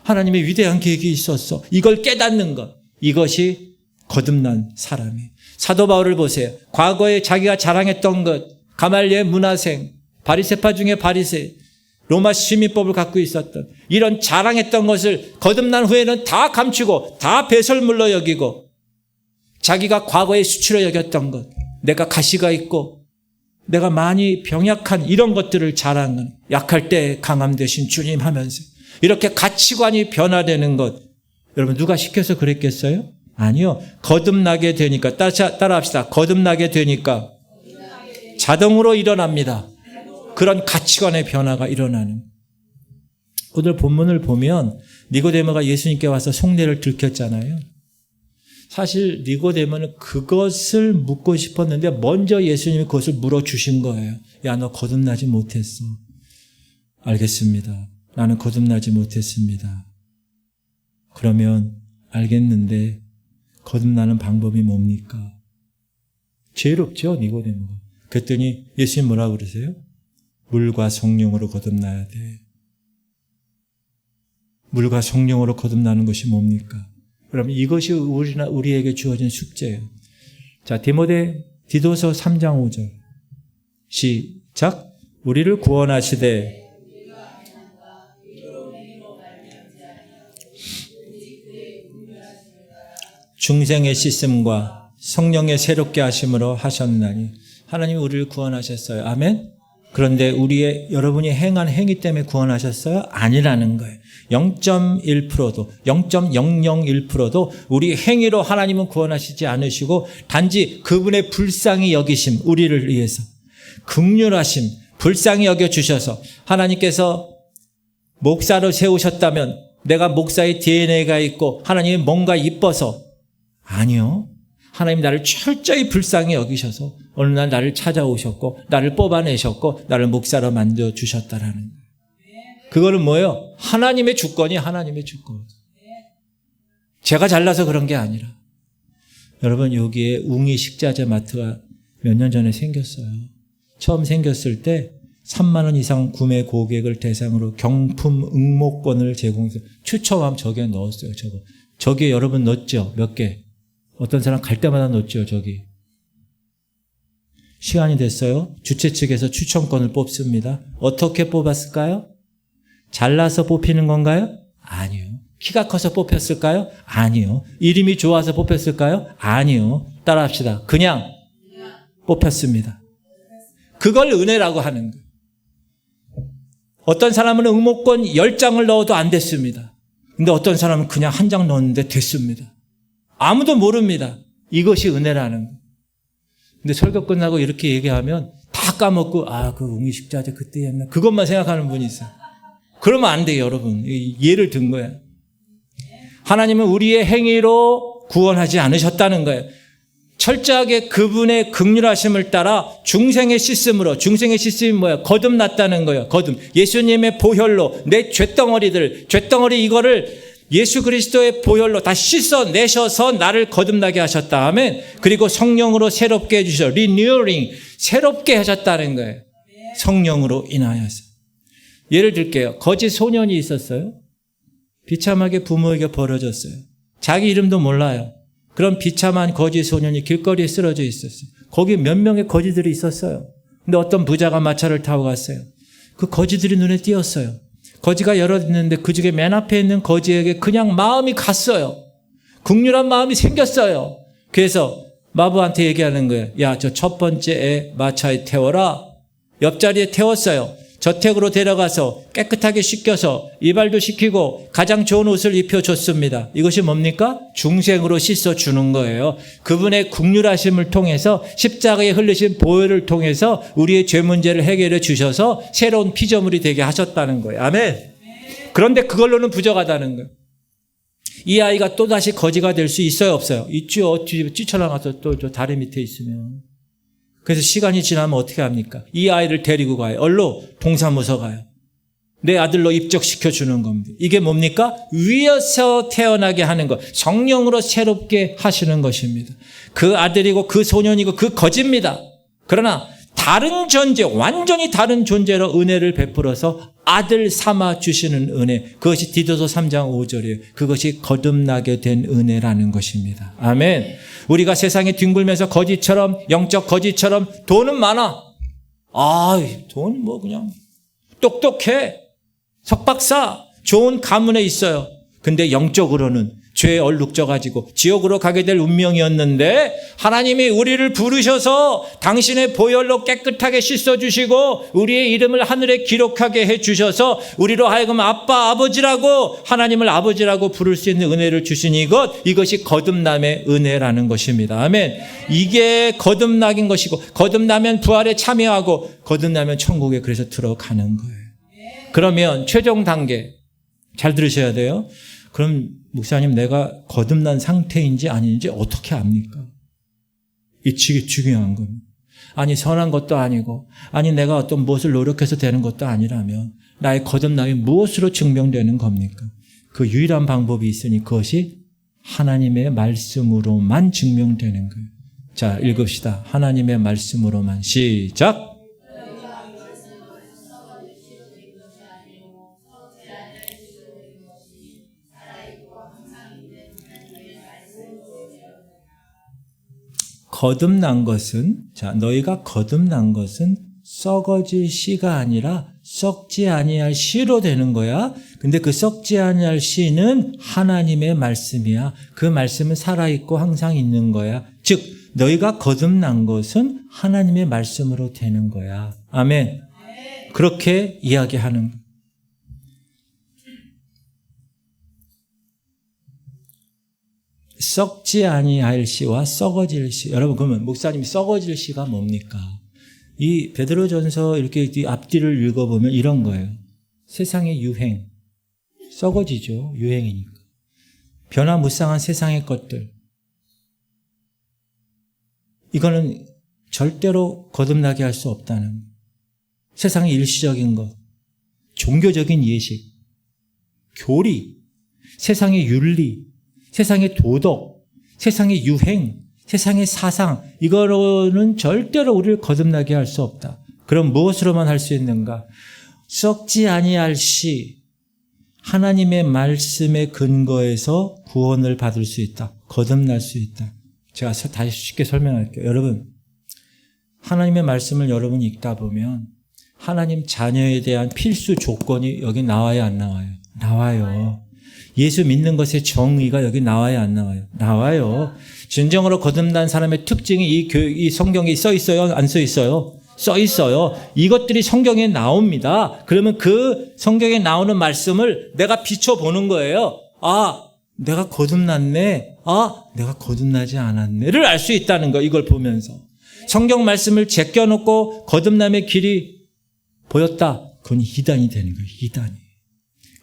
하나님의 위대한 계획이 있었어. 이걸 깨닫는 것, 이것이 거듭난 사람이에요. 사도 바울을 보세요. 과거에 자기가 자랑했던 것, 가말리엘 문화생, 바리새파 중에 바리새, 로마 시민법을 갖고 있었던 이런 자랑했던 것을 거듭난 후에는 다 감추고 다 배설물로 여기고, 자기가 과거에 수치로 여겼던 것, 내가 가시가 있고 내가 많이 병약한 이런 것들을 자랑하는, 약할 때 강함 되신 주님 하면서 이렇게 가치관이 변화되는 것, 여러분 누가 시켜서 그랬겠어요? 아니요. 거듭나게 되니까, 따라합시다. 거듭나게 되니까 자동으로 일어납니다. 그런 가치관의 변화가 일어나는. 오늘 본문을 보면 니고데모가 예수님께 와서 속내를 들켰잖아요. 사실 니고데모는 그것을 묻고 싶었는데 먼저 예수님이 그것을 물어주신 거예요. 야, 너 거듭나지 못했어. 알겠습니다. 나는 거듭나지 못했습니다. 그러면 알겠는데 거듭나는 방법이 뭡니까? 죄롭죠, 니고데모가. 그랬더니 예수님 뭐라고 그러세요? 물과 성령으로 거듭나야 돼. 물과 성령으로 거듭나는 것이 뭡니까? 그러면 이것이 우리에게 주어진 숙제예요. 자, 디도서 3장 5절. 시작. 우리를 구원하시되 중생의 씻음과 성령의 새롭게 하심으로 하셨나니. 하나님이 우리를 구원하셨어요. 아멘? 그런데 여러분이 행한 행위 때문에 구원하셨어요? 아니라는 거예요. 0.1%도 0.001%도 우리 행위로 하나님은 구원하시지 않으시고 단지 그분의 불쌍히 여기심, 우리를 위해서 긍휼하심, 불쌍히 여겨주셔서 하나님께서 목사로 세우셨다면 내가 목사의 DNA가 있고 하나님이 뭔가 이뻐서, 아니요. 하나님 나를 철저히 불쌍히 여기셔서 어느 날 나를 찾아오셨고 나를 뽑아내셨고 나를 목사로 만들어주셨다라는 거예요. 그거는 뭐예요? 하나님의 주권이 하나님의 주권. 제가 잘나서 그런 게 아니라. 여러분, 여기에 웅이 식자재 마트가 몇 년 전에 생겼어요. 처음 생겼을 때 3만 원 이상 구매 고객을 대상으로 경품 응모권을 제공해서 추첨함 저기에 넣었어요. 저기에 여러분 넣었죠? 몇 개? 어떤 사람 갈 때마다 넣었죠, 저기. 시간이 됐어요. 주최 측에서 추첨권을 뽑습니다. 어떻게 뽑았을까요? 잘나서 뽑히는 건가요? 아니요. 키가 커서 뽑혔을까요? 아니요. 이름이 좋아서 뽑혔을까요? 아니요. 따라합시다. 그냥 뽑혔습니다. 그걸 은혜라고 하는 거예요. 어떤 사람은 응모권 10장을 넣어도 안 됐습니다. 근데 어떤 사람은 그냥 한 장 넣었는데 됐습니다. 아무도 모릅니다. 이것이 은혜라는 거. 근데 설교 끝나고 이렇게 얘기하면 다 까먹고 그 웅이식자재 그때 했나 그것만 생각하는 분이 있어요. 그러면 안 돼요, 여러분. 예를 든 거예요. 하나님은 우리의 행위로 구원하지 않으셨다는 거예요. 철저하게 그분의 긍휼하심을 따라 중생의 씻음으로, 중생의 씻음이 뭐예요? 거듭났다는 거예요. 거듭. 예수님의 보혈로 내 죄덩어리 이거를 예수 그리스도의 보혈로 다 씻어내셔서 나를 거듭나게 하셨다. 아멘. 그리고 성령으로 새롭게 해주셔. 리뉴어링. 새롭게 하셨다는 거예요. 성령으로 인하여서. 예를 들게요. 거짓 소년이 있었어요. 비참하게 부모에게 버려졌어요. 자기 이름도 몰라요. 그런 비참한 거짓 소년이 길거리에 쓰러져 있었어요. 거기 몇 명의 거지들이 있었어요. 근데 어떤 부자가 마차를 타고 갔어요. 그 거지들이 눈에 띄었어요. 거지가 여러 있는데 그 중에 맨 앞에 있는 거지에게 그냥 마음이 갔어요. 긍휼한 마음이 생겼어요. 그래서 마부한테 얘기하는 거예요. 야, 저 첫 번째 애 마차에 태워라. 옆자리에 태웠어요. 저택으로 데려가서 깨끗하게 씻겨서 이발도 시키고 가장 좋은 옷을 입혀줬습니다. 이것이 뭡니까? 중생으로 씻어주는 거예요. 그분의 긍휼하심을 통해서 십자가에 흘리신 보혈을 통해서 우리의 죄 문제를 해결해 주셔서 새로운 피조물이 되게 하셨다는 거예요. 아멘. 그런데 그걸로는 부족하다는 거예요. 이 아이가 또다시 거지가 될 수 있어요, 없어요? 있죠. 뛰쳐나가서 또 저 다리 밑에 있으면. 그래서 시간이 지나면 어떻게 합니까? 이 아이를 데리고 가요. 얼로 동사무소 가요. 내 아들로 입적시켜 주는 겁니다. 이게 뭡니까? 위에서 태어나게 하는 것. 성령으로 새롭게 하시는 것입니다. 그 아들이고 그 소년이고 그 거지입니다. 그러나 다른 존재, 완전히 다른 존재로 은혜를 베풀어서 아들 삼아 주시는 은혜. 그것이 디도서 3장 5절이에요. 그것이 거듭나게 된 은혜라는 것입니다. 아멘. 우리가 세상에 뒹굴면서 거지처럼, 영적 거지처럼 돈은 많아. 돈 뭐 그냥 똑똑해. 석박사, 좋은 가문에 있어요. 근데 영적으로는 죄에 얼룩져가지고 지옥으로 가게 될 운명이었는데 하나님이 우리를 부르셔서 당신의 보혈로 깨끗하게 씻어주시고 우리의 이름을 하늘에 기록하게 해주셔서 우리로 하여금 아빠, 아버지라고 하나님을 아버지라고 부를 수 있는 은혜를 주신 이것이 거듭남의 은혜라는 것입니다. 아멘. 이게 거듭나긴 것이고 거듭나면 부활에 참여하고 거듭나면 천국에 그래서 들어가는 거예요. 그러면 최종 단계 잘 들으셔야 돼요. 그럼 목사님, 내가 거듭난 상태인지 아닌지 어떻게 압니까? 이게 중요한 겁니다. 아니, 선한 것도 아니고, 아니, 내가 어떤 무엇을 노력해서 되는 것도 아니라면 나의 거듭남이 무엇으로 증명되는 겁니까? 그 유일한 방법이 있으니 그것이 하나님의 말씀으로만 증명되는 거예요. 자, 읽읍시다. 하나님의 말씀으로만. 시작. 거듭난 것은, 자, 너희가 거듭난 것은 썩어질 씨가 아니라 썩지 아니할 씨로 되는 거야. 근데 그 썩지 아니할 씨는 하나님의 말씀이야. 그 말씀은 살아있고 항상 있는 거야. 즉, 너희가 거듭난 것은 하나님의 말씀으로 되는 거야. 아멘. 그렇게 이야기하는 거야. 썩지 아니할 씨와 썩어질 씨. 여러분, 그러면 목사님이 썩어질 씨가 뭡니까? 이 베드로전서 이렇게 앞뒤를 읽어보면 이런 거예요. 세상의 유행. 썩어지죠. 유행이니까. 변화무쌍한 세상의 것들. 이거는 절대로 거듭나게 할 수 없다는 거예요. 세상의 일시적인 것. 종교적인 예식. 교리. 세상의 윤리. 세상의 도덕, 세상의 유행, 세상의 사상, 이거로는 절대로 우리를 거듭나게 할 수 없다. 그럼 무엇으로만 할 수 있는가? 썩지 아니할 씨, 하나님의 말씀의 근거에서 구원을 받을 수 있다. 거듭날 수 있다. 제가 다시 쉽게 설명할게요. 여러분, 하나님의 말씀을 여러분이 읽다 보면 하나님 자녀에 대한 필수 조건이 여기 나와요, 안 나와요? 나와요. 예수 믿는 것의 정의가 여기 나와요, 안 나와요? 나와요. 진정으로 거듭난 사람의 특징이 이 성경에 써 있어요, 안 써 있어요? 써 있어요. 이것들이 성경에 나옵니다. 그러면 그 성경에 나오는 말씀을 내가 비춰보는 거예요. 아, 내가 거듭났네. 아, 내가 거듭나지 않았네를 알 수 있다는 거, 이걸 보면서. 성경 말씀을 제껴놓고 거듭남의 길이 보였다. 그건 이단이 되는 거예요, 이단이.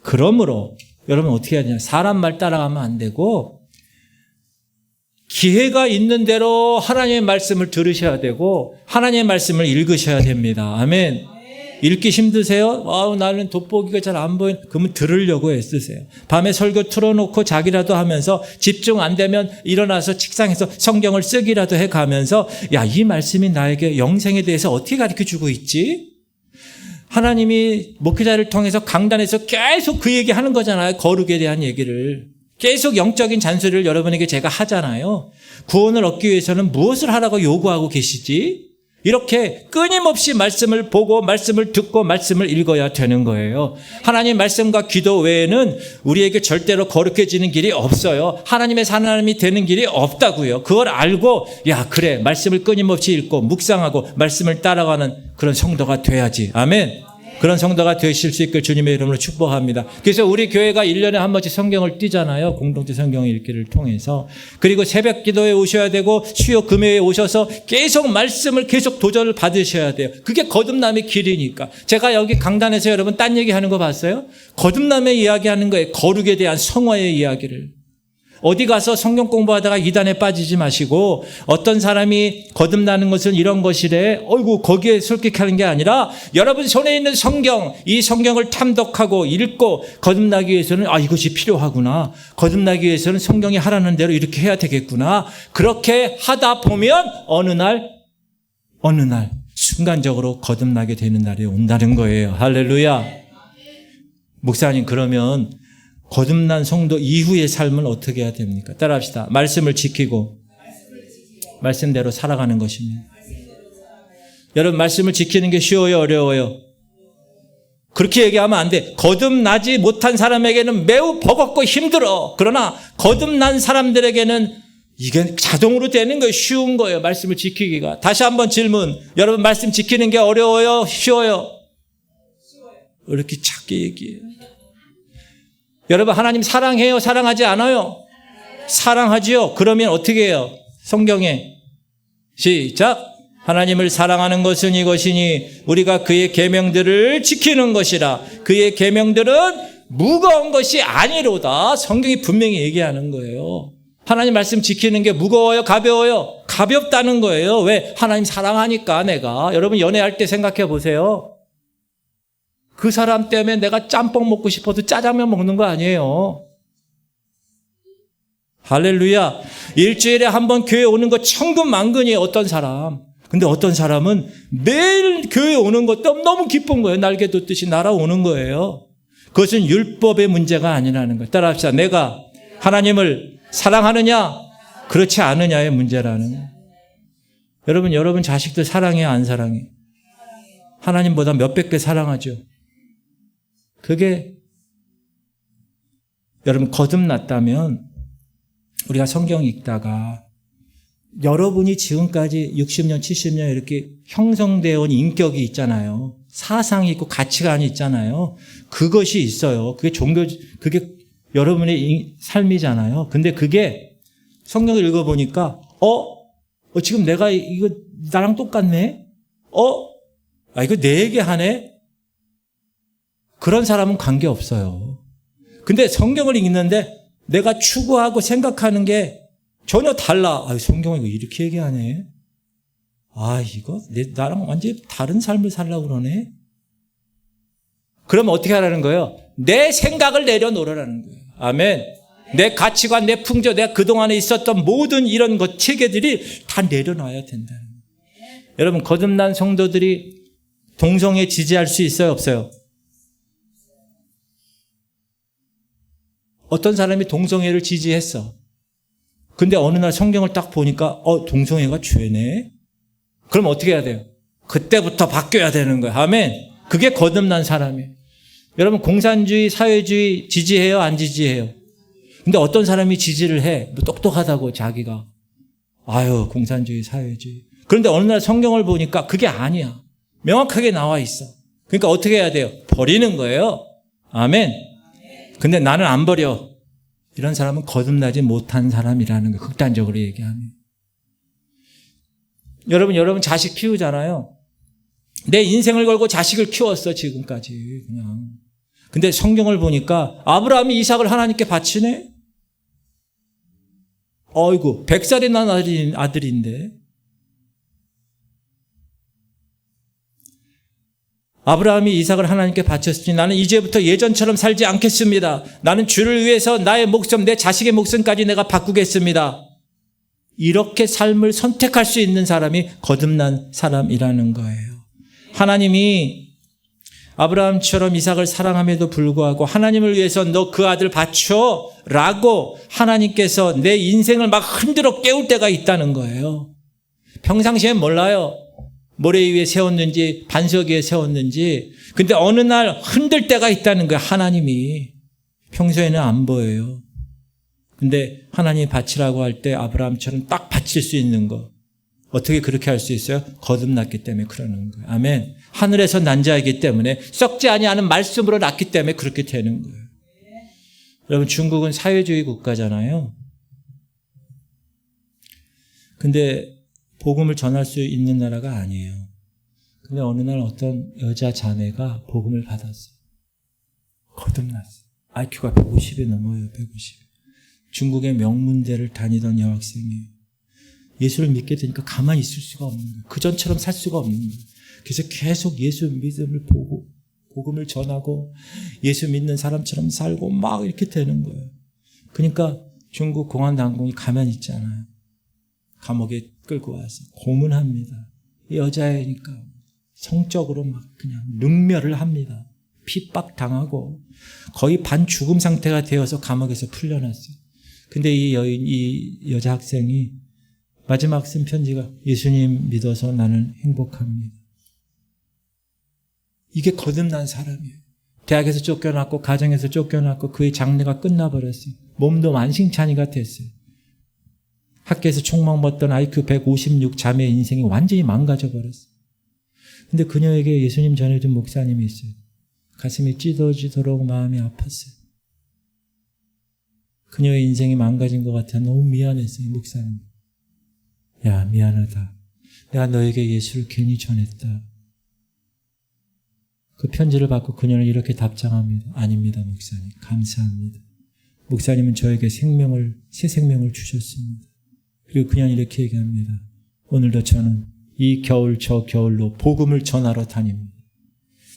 그러므로 여러분 어떻게 해야 되냐? 사람 말 따라가면 안 되고 기회가 있는 대로 하나님의 말씀을 들으셔야 되고 하나님의 말씀을 읽으셔야 됩니다. 아멘. 읽기 힘드세요? 나는 돋보기가 잘 안 보이는. 그러면 들으려고 애쓰세요. 밤에 설교 틀어놓고 자기라도 하면서 집중 안 되면 일어나서 책상에서 성경을 쓰기라도 해가면서 야, 이 말씀이 나에게 영생에 대해서 어떻게 가르쳐주고 있지? 하나님이 목회자를 통해서 강단에서 계속 그 얘기하는 거잖아요. 거룩에 대한 얘기를. 계속 영적인 잔소리를 여러분에게 제가 하잖아요. 구원을 얻기 위해서는 무엇을 하라고 요구하고 계시지? 이렇게 끊임없이 말씀을 보고 말씀을 듣고 말씀을 읽어야 되는 거예요. 하나님의 말씀과 기도 외에는 우리에게 절대로 거룩해지는 길이 없어요. 하나님의 사람이 되는 길이 없다고요. 그걸 알고 야, 그래, 말씀을 끊임없이 읽고 묵상하고 말씀을 따라가는 그런 성도가 돼야지. 아멘. 그런 성도가 되실 수 있길 주님의 이름으로 축복합니다. 그래서 우리 교회가 1년에 한 번씩 성경을 띄잖아요. 공동체 성경 읽기를 통해서. 그리고 새벽 기도에 오셔야 되고 수요 금요일에 오셔서 계속 말씀을 계속 도전을 받으셔야 돼요. 그게 거듭남의 길이니까. 제가 여기 강단에서 여러분 딴 얘기하는 거 봤어요? 거듭남의 이야기하는 거예요. 거룩에 대한 성화의 이야기를. 어디 가서 성경 공부하다가 이단에 빠지지 마시고 어떤 사람이 거듭나는 것은 이런 것이래. 어이구, 거기에 솔깃하는 게 아니라 여러분 손에 있는 성경, 이 성경을 탐독하고 읽고 거듭나기 위해서는 이것이 필요하구나. 거듭나기 위해서는 성경이 하라는 대로 이렇게 해야 되겠구나. 그렇게 하다 보면 어느 날 순간적으로 거듭나게 되는 날이 온다는 거예요. 할렐루야. 목사님, 그러면 거듭난 성도 이후의 삶은 어떻게 해야 됩니까? 따라합시다. 말씀을 지키고 말씀대로 살아가는 것입니다. 여러분, 말씀을 지키는 게 쉬워요, 어려워요? 그렇게 얘기하면 안 돼. 거듭나지 못한 사람에게는 매우 버겁고 힘들어. 그러나 거듭난 사람들에게는 이게 자동으로 되는 거예요. 쉬운 거예요, 말씀을 지키기가. 다시 한번 질문. 여러분, 말씀 지키는 게 어려워요, 쉬워요? 이렇게 작게 얘기해요. 여러분, 하나님 사랑해요, 사랑하지 않아요? 사랑하지요. 그러면 어떻게 해요? 성경에 시작. 하나님을 사랑하는 것은 이것이니 우리가 그의 계명들을 지키는 것이라. 그의 계명들은 무거운 것이 아니로다. 성경이 분명히 얘기하는 거예요. 하나님 말씀 지키는 게 무거워요? 가벼워요? 가볍다는 거예요. 왜? 하나님 사랑하니까 내가. 여러분 연애할 때 생각해 보세요. 그 사람 때문에 내가 짬뽕 먹고 싶어도 짜장면 먹는 거 아니에요. 할렐루야. 일주일에 한 번 교회 오는 거 천근만근이에요. 어떤 사람. 근데 어떤 사람은 매일 교회 오는 것도 너무 기쁜 거예요. 날개 돋듯이 날아오는 거예요. 그것은 율법의 문제가 아니라는 거예요. 따라합시다. 내가 하나님을 사랑하느냐 그렇지 않느냐의 문제라는 거예요. 여러분 자식들 사랑해요? 안 사랑해요? 하나님보다 몇백 배 사랑하죠. 그게 여러분 거듭났다면 우리가 성경 읽다가 여러분이 지금까지 60년, 70년 이렇게 형성되어 온 인격이 있잖아요. 사상이 있고 가치관이 있잖아요. 그것이 있어요. 그게 여러분의 삶이잖아요. 근데 그게 성경을 읽어보니까, 지금 내가 이거 나랑 똑같네? 이거 내 얘기하네? 그런 사람은 관계없어요. 근데 성경을 읽는데 내가 추구하고 생각하는 게 전혀 달라. 성경이 이렇게 얘기하네. 이거 나랑 완전히 다른 삶을 살려고 그러네. 그럼 어떻게 하라는 거예요? 내 생각을 내려놓으라는 거예요. 아멘. 내 가치관, 내 풍조, 내가 그동안에 있었던 모든 이런 체계들이 다 내려놔야 된다는 거예요. 여러분 거듭난 성도들이 동성애 지지할 수 있어요? 없어요? 어떤 사람이 동성애를 지지했어. 근데 어느 날 성경을 딱 보니까 동성애가 죄네. 그럼 어떻게 해야 돼요? 그때부터 바뀌어야 되는 거예요. 아멘. 그게 거듭난 사람이에요. 여러분 공산주의, 사회주의 지지해요? 안 지지해요? 근데 어떤 사람이 지지를 해. 똑똑하다고 자기가. 공산주의, 사회주의. 그런데 어느 날 성경을 보니까 그게 아니야. 명확하게 나와 있어. 그러니까 어떻게 해야 돼요? 버리는 거예요. 아멘. 근데 나는 안 버려. 이런 사람은 거듭나지 못한 사람이라는 거 극단적으로 얘기하면. 여러분 자식 키우잖아요. 내 인생을 걸고 자식을 키웠어 지금까지 그냥. 근데 성경을 보니까 아브라함이 이삭을 하나님께 바치네. 100살이 난 아들인데. 아브라함이 이삭을 하나님께 바쳤으니 나는 이제부터 예전처럼 살지 않겠습니다. 나는 주를 위해서 나의 목숨, 내 자식의 목숨까지 내가 바꾸겠습니다. 이렇게 삶을 선택할 수 있는 사람이 거듭난 사람이라는 거예요. 하나님이 아브라함처럼 이삭을 사랑함에도 불구하고 하나님을 위해서 너 그 아들 바쳐 라고 하나님께서 내 인생을 막 흔들어 깨울 때가 있다는 거예요. 평상시엔 몰라요. 모래 위에 세웠는지 반석 위에 세웠는지. 근데 어느 날 흔들 때가 있다는 거예요. 하나님이. 평소에는 안 보여요. 근데 하나님이 바치라고 할 때 아브라함처럼 딱 바칠 수 있는 거. 어떻게 그렇게 할 수 있어요? 거듭났기 때문에 그러는 거예요. 아멘. 하늘에서 난 자이기 때문에 썩지 아니하는 말씀으로 났기 때문에 그렇게 되는 거예요. 여러분 중국은 사회주의 국가잖아요. 근데 복음을 전할 수 있는 나라가 아니에요. 근데 어느 날 어떤 여자 자매가 복음을 받았어요. 거듭났어요. IQ가 150이 넘어요. 150. 중국의 명문대를 다니던 여학생이에요. 예수를 믿게 되니까 가만히 있을 수가 없는 거예요. 그전처럼 살 수가 없는 거예요. 그래서 계속 예수 믿음을 보고 복음을 전하고 예수 믿는 사람처럼 살고 막 이렇게 되는 거예요. 그러니까 중국 공안당국이 가만히 있잖아요. 감옥에 끌고 와서 고문합니다. 여자애니까 성적으로 막 그냥 능멸을 합니다. 핍박당하고 거의 반죽음 상태가 되어서 감옥에서 풀려났어요. 근데 이 여자 학생이 마지막 쓴 편지가 예수님 믿어서 나는 행복합니다. 이게 거듭난 사람이에요. 대학에서 쫓겨났고 가정에서 쫓겨났고 그의 장래가 끝나버렸어요. 몸도 만신창이가 됐어요. 학교에서 총망받던 IQ 156 자매의 인생이 완전히 망가져버렸어요. 근데 그녀에게 예수님 전해준 목사님이 있어요. 가슴이 찢어지도록 마음이 아팠어요. 그녀의 인생이 망가진 것 같아 너무 미안했어요. 목사님. 야, 미안하다. 내가 너에게 예수를 괜히 전했다. 그 편지를 받고 그녀는 이렇게 답장합니다. 아닙니다, 목사님. 감사합니다. 목사님은 저에게 새 생명을 주셨습니다. 그리고 그녀는 이렇게 얘기합니다. 오늘도 저는 이 겨울 저 겨울로 복음을 전하러 다닙니다.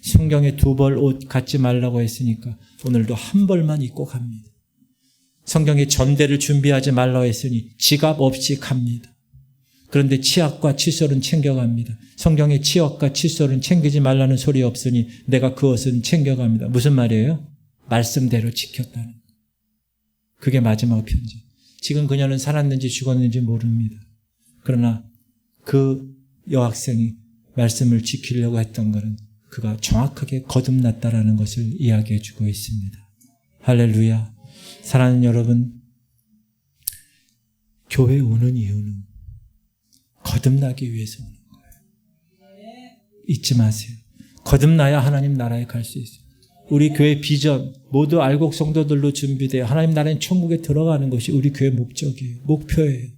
성경에 2벌 옷 갖지 말라고 했으니까 오늘도 1벌만 입고 갑니다. 성경에 전대를 준비하지 말라고 했으니 지갑 없이 갑니다. 그런데 치약과 칫솔은 챙겨갑니다. 성경에 치약과 칫솔은 챙기지 말라는 소리 없으니 내가 그 옷은 챙겨갑니다. 무슨 말이에요? 말씀대로 지켰다는 거. 그게 마지막 편지. 지금 그녀는 살았는지 죽었는지 모릅니다. 그러나 그 여학생이 말씀을 지키려고 했던 것은 그가 정확하게 거듭났다라는 것을 이야기해 주고 있습니다. 할렐루야. 사랑하는 여러분, 교회 오는 이유는 거듭나기 위해서 오는 거예요. 잊지 마세요. 거듭나야 하나님 나라에 갈 수 있어요. 우리 교회 비전 모두 알곡 성도들로 준비되어 하나님 나라의 천국에 들어가는 것이 우리 교회 목적이에요. 목표예요.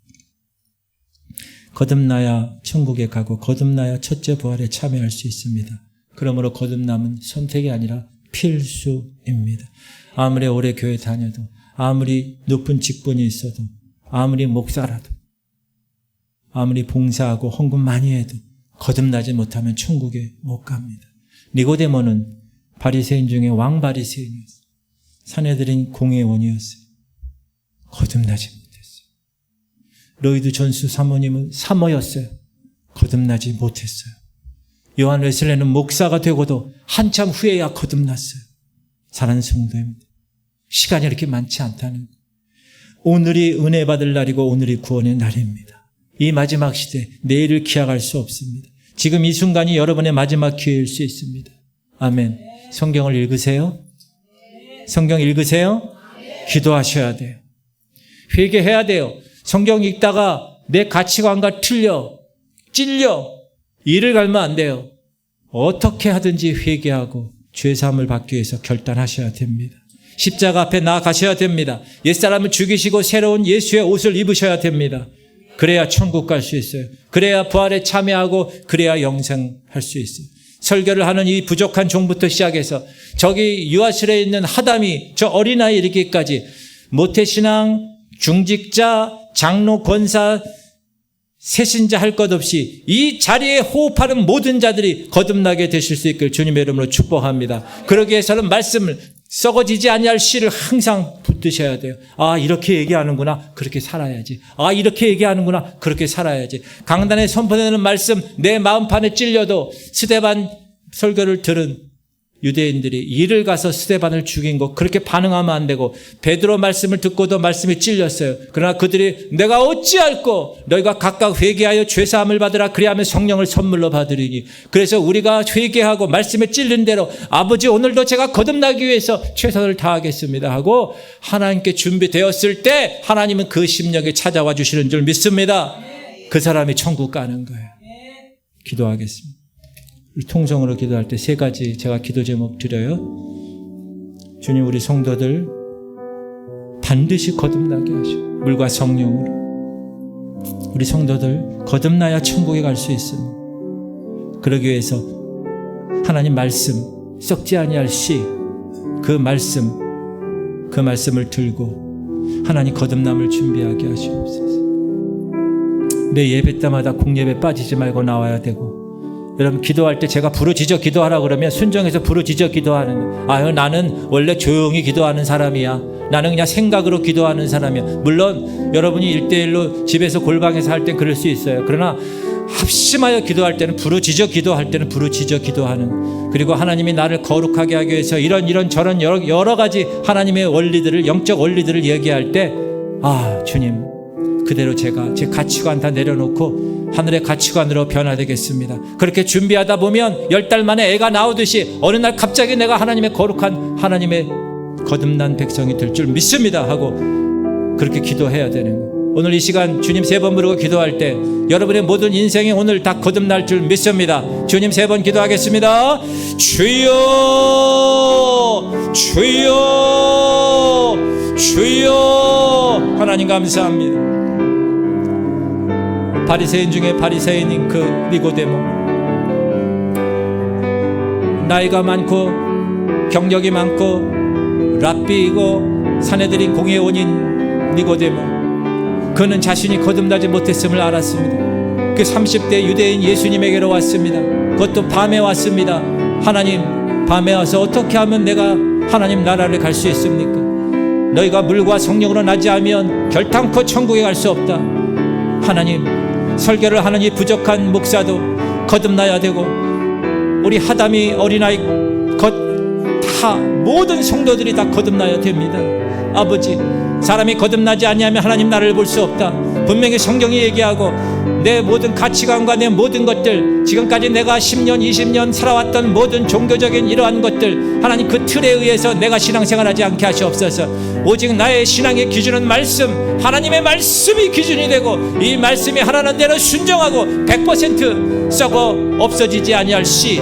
거듭나야 천국에 가고 거듭나야 첫째 부활에 참여할 수 있습니다. 그러므로 거듭남은 선택이 아니라 필수입니다. 아무리 오래 교회 다녀도, 아무리 높은 직분이 있어도, 아무리 목사라도, 아무리 봉사하고 헌금 많이 해도 거듭나지 못하면 천국에 못 갑니다. 니고데모는 바리새인 중에 왕바리새인이었어요. 사내들인 공회원이었어요. 거듭나지 못했어요. 로이드 존스 사모님은 사모였어요. 거듭나지 못했어요. 요한 웨슬레는 목사가 되고도 한참 후에야 거듭났어요. 사랑하는 성도입니다. 시간이 이렇게 많지 않다는 것. 오늘이 은혜 받을 날이고 오늘이 구원의 날입니다. 이 마지막 시대, 내일을 기약할 수 없습니다. 지금 이 순간이 여러분의 마지막 기회일 수 있습니다. 아멘. 성경을 읽으세요. 성경 읽으세요. 기도하셔야 돼요. 회개해야 돼요. 성경 읽다가 내 가치관과 찔려 이를 갈면 안 돼요. 어떻게 하든지 회개하고 죄사함을 받기 위해서 결단하셔야 됩니다. 십자가 앞에 나아가셔야 됩니다. 옛사람을 죽이시고 새로운 예수의 옷을 입으셔야 됩니다. 그래야 천국 갈 수 있어요. 그래야 부활에 참여하고 그래야 영생할 수 있어요. 설교를 하는 이 부족한 종부터 시작해서 저기 유아실에 있는 하담이 저 어린아이 이르기까지 모태신앙, 중직자, 장로, 권사, 새신자 할 것 없이 이 자리에 호흡하는 모든 자들이 거듭나게 되실 수 있길 주님의 이름으로 축복합니다. 그러기 위해서는 말씀을 썩어지지 아니할 씨를 항상 붙드셔야 돼요. 아, 이렇게 얘기하는구나. 그렇게 살아야지. 아, 이렇게 얘기하는구나. 그렇게 살아야지. 강단에 선포되는 말씀, 내 마음판에 찔려도 스데반 설교를 들은 유대인들이 이를 가서 스데반을 죽인 거 그렇게 반응하면 안 되고 베드로 말씀을 듣고도 말씀이 찔렸어요. 그러나 그들이 내가 어찌할꼬 너희가 각각 회개하여 죄사함을 받으라 그리하면 성령을 선물로 받으리니. 그래서 우리가 회개하고 말씀에 찔린 대로 아버지 오늘도 제가 거듭나기 위해서 최선을 다하겠습니다 하고 하나님께 준비되었을 때 하나님은 그 심령에 찾아와 주시는 줄 믿습니다. 그 사람이 천국 가는 거예요. 기도하겠습니다. 통성으로 기도할 때 3가지 제가 기도 제목 드려요. 주님, 우리 성도들 반드시 거듭나게 하시고 물과 성령으로 우리 성도들 거듭나야 천국에 갈 수 있습니다. 그러기 위해서 하나님 말씀, 썩지 아니할 씨, 그 말씀을 들고 하나님 거듭남을 준비하게 하시옵소서. 매 예배 때마다 공예배 빠지지 말고 나와야 되고, 여러분 기도할 때 제가 부르짖어 기도하라 그러면 순종해서 부르짖어 기도하는 거예요. 나는 원래 조용히 기도하는 사람이야. 나는 그냥 생각으로 기도하는 사람이야. 물론 여러분이 1대1로 집에서 골방에서 할 땐 그럴 수 있어요. 그러나 합심하여 기도할 때는 부르짖어 기도할 때는 부르짖어 기도하는, 그리고 하나님이 나를 거룩하게 하기 위해서 이런 저런 여러 가지 하나님의 원리들을, 영적 원리들을 얘기할 때 주님 그대로 제가 제 가치관 다 내려놓고 하늘의 가치관으로 변화되겠습니다. 그렇게 준비하다 보면 10달 만에 애가 나오듯이 어느 날 갑자기 내가 하나님의 거룩한 하나님의 거듭난 백성이 될 줄 믿습니다 하고 그렇게 기도해야 되는 거예요. 오늘 이 시간 주님 3번 부르고 기도할 때 여러분의 모든 인생이 오늘 다 거듭날 줄 믿습니다. 주님 3번 기도하겠습니다. 주여 주여 주여. 하나님 감사합니다. 바리새인 중에 바리새인인 그 니고데모, 나이가 많고 경력이 많고 랍비이고 사내들인 공회원인 니고데모, 그는 자신이 거듭나지 못했음을 알았습니다. 그 30대 유대인 예수님에게로 왔습니다. 그것도 밤에 왔습니다. 하나님, 밤에 와서 어떻게 하면 내가 하나님 나라를 갈 수 있습니까? 너희가 물과 성령으로 나지 않으면 결단코 천국에 갈 수 없다. 하나님, 설교를 하는 이 부족한 목사도 거듭나야 되고, 우리 하담이 어린아이 다 모든 성도들이 다 거듭나야 됩니다. 아버지, 사람이 거듭나지 아니하면 하나님 나라를 볼 수 없다. 분명히 성경이 얘기하고, 내 모든 가치관과 내 모든 것들, 지금까지 내가 10년 20년 살아왔던 모든 종교적인 이러한 것들, 하나님 그 틀에 의해서 내가 신앙생활하지 않게 하시옵소서. 오직 나의 신앙의 기준은 말씀, 하나님의 말씀이 기준이 되고, 이 말씀이 하라는 대로 순종하고 100% 썩어 없어지지 아니할 시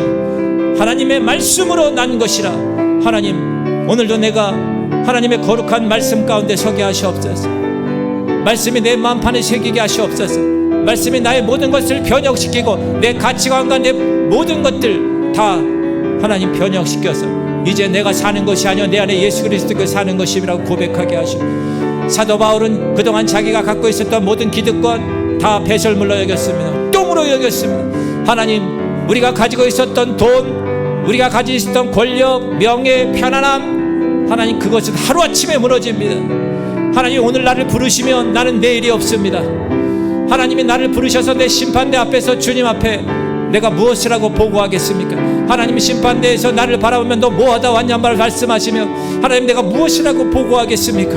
하나님의 말씀으로 난 것이라. 하나님, 오늘도 내가 하나님의 거룩한 말씀 가운데 서게 하시옵소서. 말씀이 내 마음판에 새기게 하시옵소서. 말씀이 나의 모든 것을 변혁시키고 내 가치관과 내 모든 것들 다 하나님 변혁시켜서 이제 내가 사는 것이 아니라 내 안에 예수 그리스도가 사는 것임이라고 고백하게 하시고, 사도 바울은 그동안 자기가 갖고 있었던 모든 기득권 다 배설물로 여겼습니다. 똥으로 여겼습니다. 하나님, 우리가 가지고 있었던 돈, 우리가 가지고 있었던 권력, 명예, 편안함, 하나님 그것은 하루아침에 무너집니다. 하나님, 오늘 나를 부르시면 나는 내일이 없습니다. 하나님이 나를 부르셔서 내 심판대 앞에서 주님 앞에 내가 무엇을 하고 보고하겠습니까? 하나님 심판대에서 나를 바라보면 너 뭐하다 왔냐 말씀하시며, 하나님 내가 무엇을 하고 보고하겠습니까?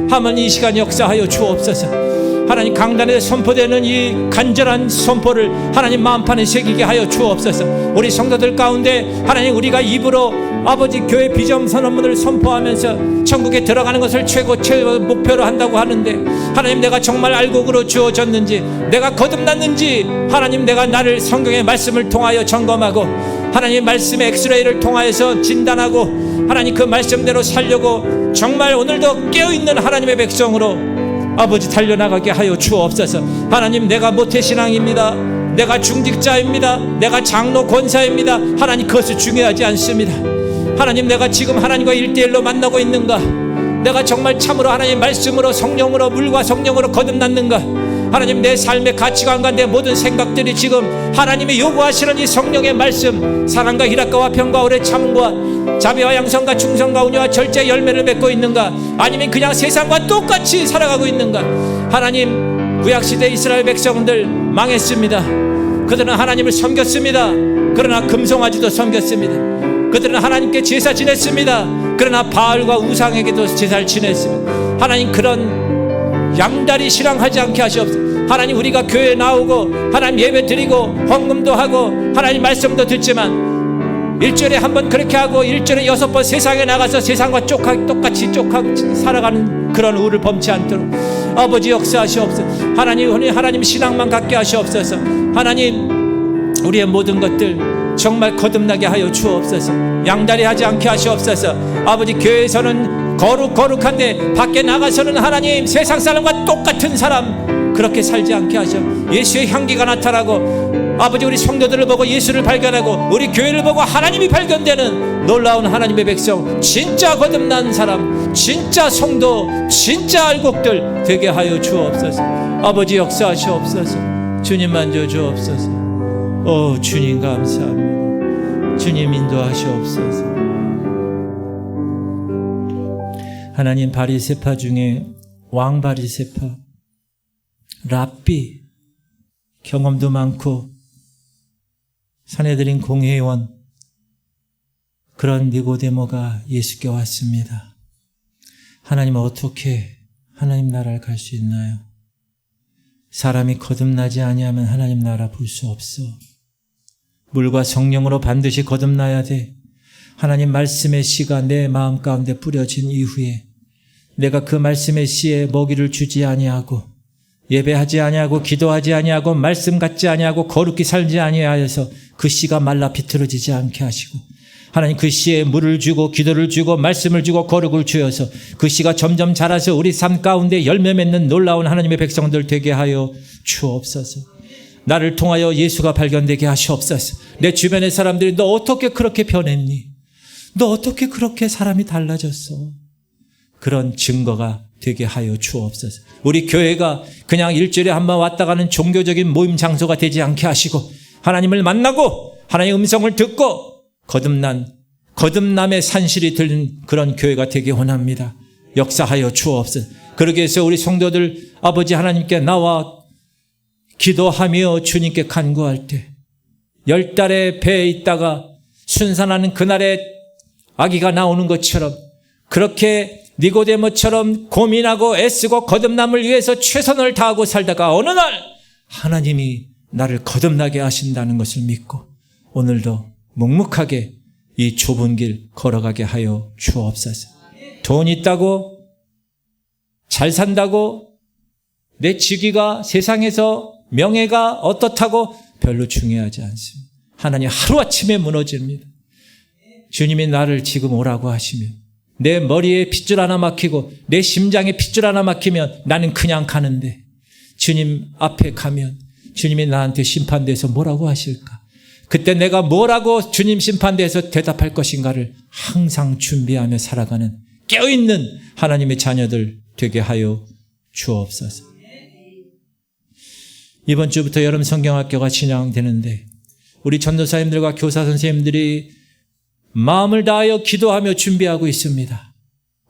하나님 이 시간 역사하여 주옵소서. 하나님 강단에서 선포되는 이 간절한 선포를 하나님 마음판에 새기게 하여 주옵소서. 우리 성도들 가운데 하나님 우리가 입으로 아버지 교회 비전 선언문을 선포하면서 천국에 들어가는 것을 최고 목표로 한다고 하는데, 하나님 내가 정말 알곡으로 주어졌는지, 내가 거듭났는지, 하나님 내가 나를 성경의 말씀을 통하여 점검하고 하나님 말씀의 엑스레이를 통하여서 진단하고 하나님 그 말씀대로 살려고 정말 오늘도 깨어있는 하나님의 백성으로 아버지 달려나가게 하여 주옵소서. 하나님 내가 모태신앙입니다, 내가 중직자입니다, 내가 장로 권사입니다, 하나님 그것이 중요하지 않습니다. 하나님 내가 지금 하나님과 1대1로 만나고 있는가? 내가 정말 참으로 하나님 말씀으로 성령으로 물과 성령으로 거듭났는가? 하나님 내 삶의 가치관과 내 모든 생각들이 지금 하나님이 요구하시는 이 성령의 말씀, 사랑과 희락과 화평과 오래 참음과 자비와 양성과 충성과 온유와 절제 열매를 맺고 있는가? 아니면 그냥 세상과 똑같이 살아가고 있는가? 하나님 구약시대 이스라엘 백성들 망했습니다. 그들은 하나님을 섬겼습니다. 그러나 금송아지도 섬겼습니다. 그들은 하나님께 제사 지냈습니다. 그러나 바알과 우상에게도 제사를 지냈습니다. 하나님 그런 양다리 신앙하지 않게 하시옵소서. 하나님 우리가 교회에 나오고 하나님 예배 드리고 헌금도 하고 하나님 말씀도 듣지만 일주일에 한 번 그렇게 하고 일주일에 6번 세상에 나가서 세상과 똑같이 살아가는 그런 우를 범치 않도록 아버지 역사하시옵소서. 하나님 신앙만 갖게 하시옵소서. 하나님 우리의 모든 것들 정말 거듭나게 하여 주옵소서. 양다리 하지 않게 하시옵소서. 아버지 교회에서는 거룩한데 밖에 나가서는 하나님 세상 사람과 똑같은 사람 그렇게 살지 않게 하셔. 예수의 향기가 나타나고 아버지 우리 성도들을 보고 예수를 발견하고 우리 교회를 보고 하나님이 발견되는 놀라운 하나님의 백성, 진짜 거듭난 사람, 진짜 성도, 진짜 알곡들 되게 하여 주옵소서. 아버지 역사하시옵소서. 주님 만져 주옵소서. 오 주님 감사합니다. 주님 인도하시옵소서. 하나님 바리새파 중에 왕 바리새파, 랍비, 경험도 많고 사내들인 공회원, 그런 니고데모가 예수께 왔습니다. 하나님 어떻게 하나님 나라를 갈 수 있나요? 사람이 거듭나지 아니하면 하나님 나라 볼 수 없어. 물과 성령으로 반드시 거듭나야 돼. 하나님 말씀의 씨가 내 마음 가운데 뿌려진 이후에 내가 그 말씀의 씨에 먹이를 주지 아니하고 예배하지 아니하고 기도하지 아니하고 말씀 갖지 아니하고 거룩히 살지 아니하여서 그 씨가 말라 비틀어지지 않게 하시고 하나님 그 씨에 물을 주고 기도를 주고 말씀을 주고 거룩을 주어서 그 씨가 점점 자라서 우리 삶 가운데 열매 맺는 놀라운 하나님의 백성들 되게 하여 주옵소서. 나를 통하여 예수가 발견되게 하시옵소서. 내 주변의 사람들이 너 어떻게 그렇게 변했니? 너 어떻게 그렇게 사람이 달라졌어? 그런 증거가 되게 하여 주옵소서. 우리 교회가 그냥 일주일에 한 번 왔다 가는 종교적인 모임 장소가 되지 않게 하시고 하나님을 만나고 하나님의 음성을 듣고 거듭남의 산실이 들린 그런 교회가 되기 원합니다. 역사하여 주옵소서. 그러기 위해서 우리 성도들 아버지 하나님께 나와 기도하며 주님께 간구할 때 10달의 배에 있다가 순산하는 그날에 아기가 나오는 것처럼 그렇게 니고데모처럼 고민하고 애쓰고 거듭남을 위해서 최선을 다하고 살다가 어느 날 하나님이 나를 거듭나게 하신다는 것을 믿고 오늘도 묵묵하게 이 좁은 길 걸어가게 하여 주옵소서. 돈 있다고 잘 산다고 내 직위가 세상에서 명예가 어떻다고 별로 중요하지 않습니다. 하나님 하루아침에 무너집니다. 주님이 나를 지금 오라고 하시면 내 머리에 핏줄 하나 막히고 내 심장에 핏줄 하나 막히면 나는 그냥 가는데 주님 앞에 가면 주님이 나한테 심판대에서 뭐라고 하실까? 그때 내가 뭐라고 주님 심판대에서 대답할 것인가를 항상 준비하며 살아가는 깨어있는 하나님의 자녀들 되게 하여 주옵소서. 이번 주부터 여름 성경학교가 진행되는데 우리 전도사님들과 교사 선생님들이 마음을 다하여 기도하며 준비하고 있습니다.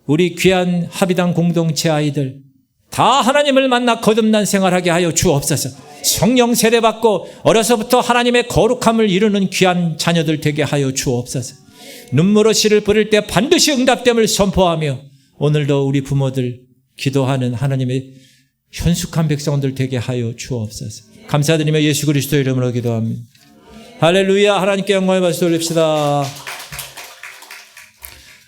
우리 귀한 합의당 공동체 아이들 다 하나님을 만나 거듭난 생활하게 하여 주옵소서. 성령 세례받고 어려서부터 하나님의 거룩함을 이루는 귀한 자녀들 되게 하여 주옵소서. 눈물로 씨를 뿌릴 때 반드시 응답됨을 선포하며 오늘도 우리 부모들 기도하는 하나님의 현숙한 백성들 되게 하여 주옵소서. 감사드리며 예수 그리스도 이름으로 기도합니다. 할렐루야. 하나님께 영광을 받으시도록 올립시다.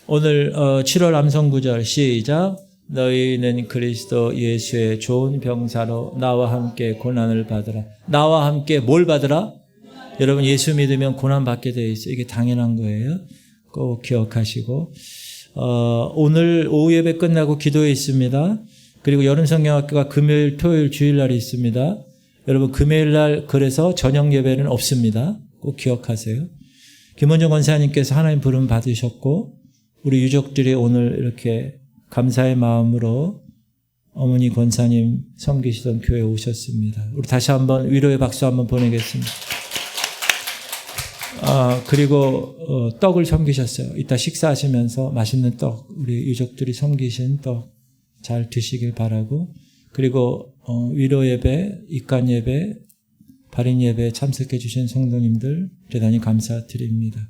오늘 7월 암송구절 시작. 너희는 그리스도 예수의 좋은 병사로 나와 함께 고난을 받으라. 나와 함께 뭘 받으라? 여러분 예수 믿으면 고난 받게 되어 있어요. 이게 당연한 거예요. 꼭 기억하시고 오늘 오후 예배 끝나고 기도회 있습니다. 그리고 여름성경학교가 금요일, 토요일, 주일날이 있습니다. 여러분 금요일날 그래서 저녁 예배는 없습니다. 꼭 기억하세요. 김원정 권사님께서 하나님 부름 받으셨고 우리 유족들이 오늘 이렇게 감사의 마음으로 어머니 권사님 섬기시던 교회에 오셨습니다. 우리 다시 한번 위로의 박수 한번 보내겠습니다. 그리고 떡을 섬기셨어요. 이따 식사하시면서 맛있는 떡, 우리 유족들이 섬기신 떡 잘 드시길 바라고 그리고 위로 예배, 입간 예배, 발인 예배에 참석해 주신 성도님들 대단히 감사드립니다.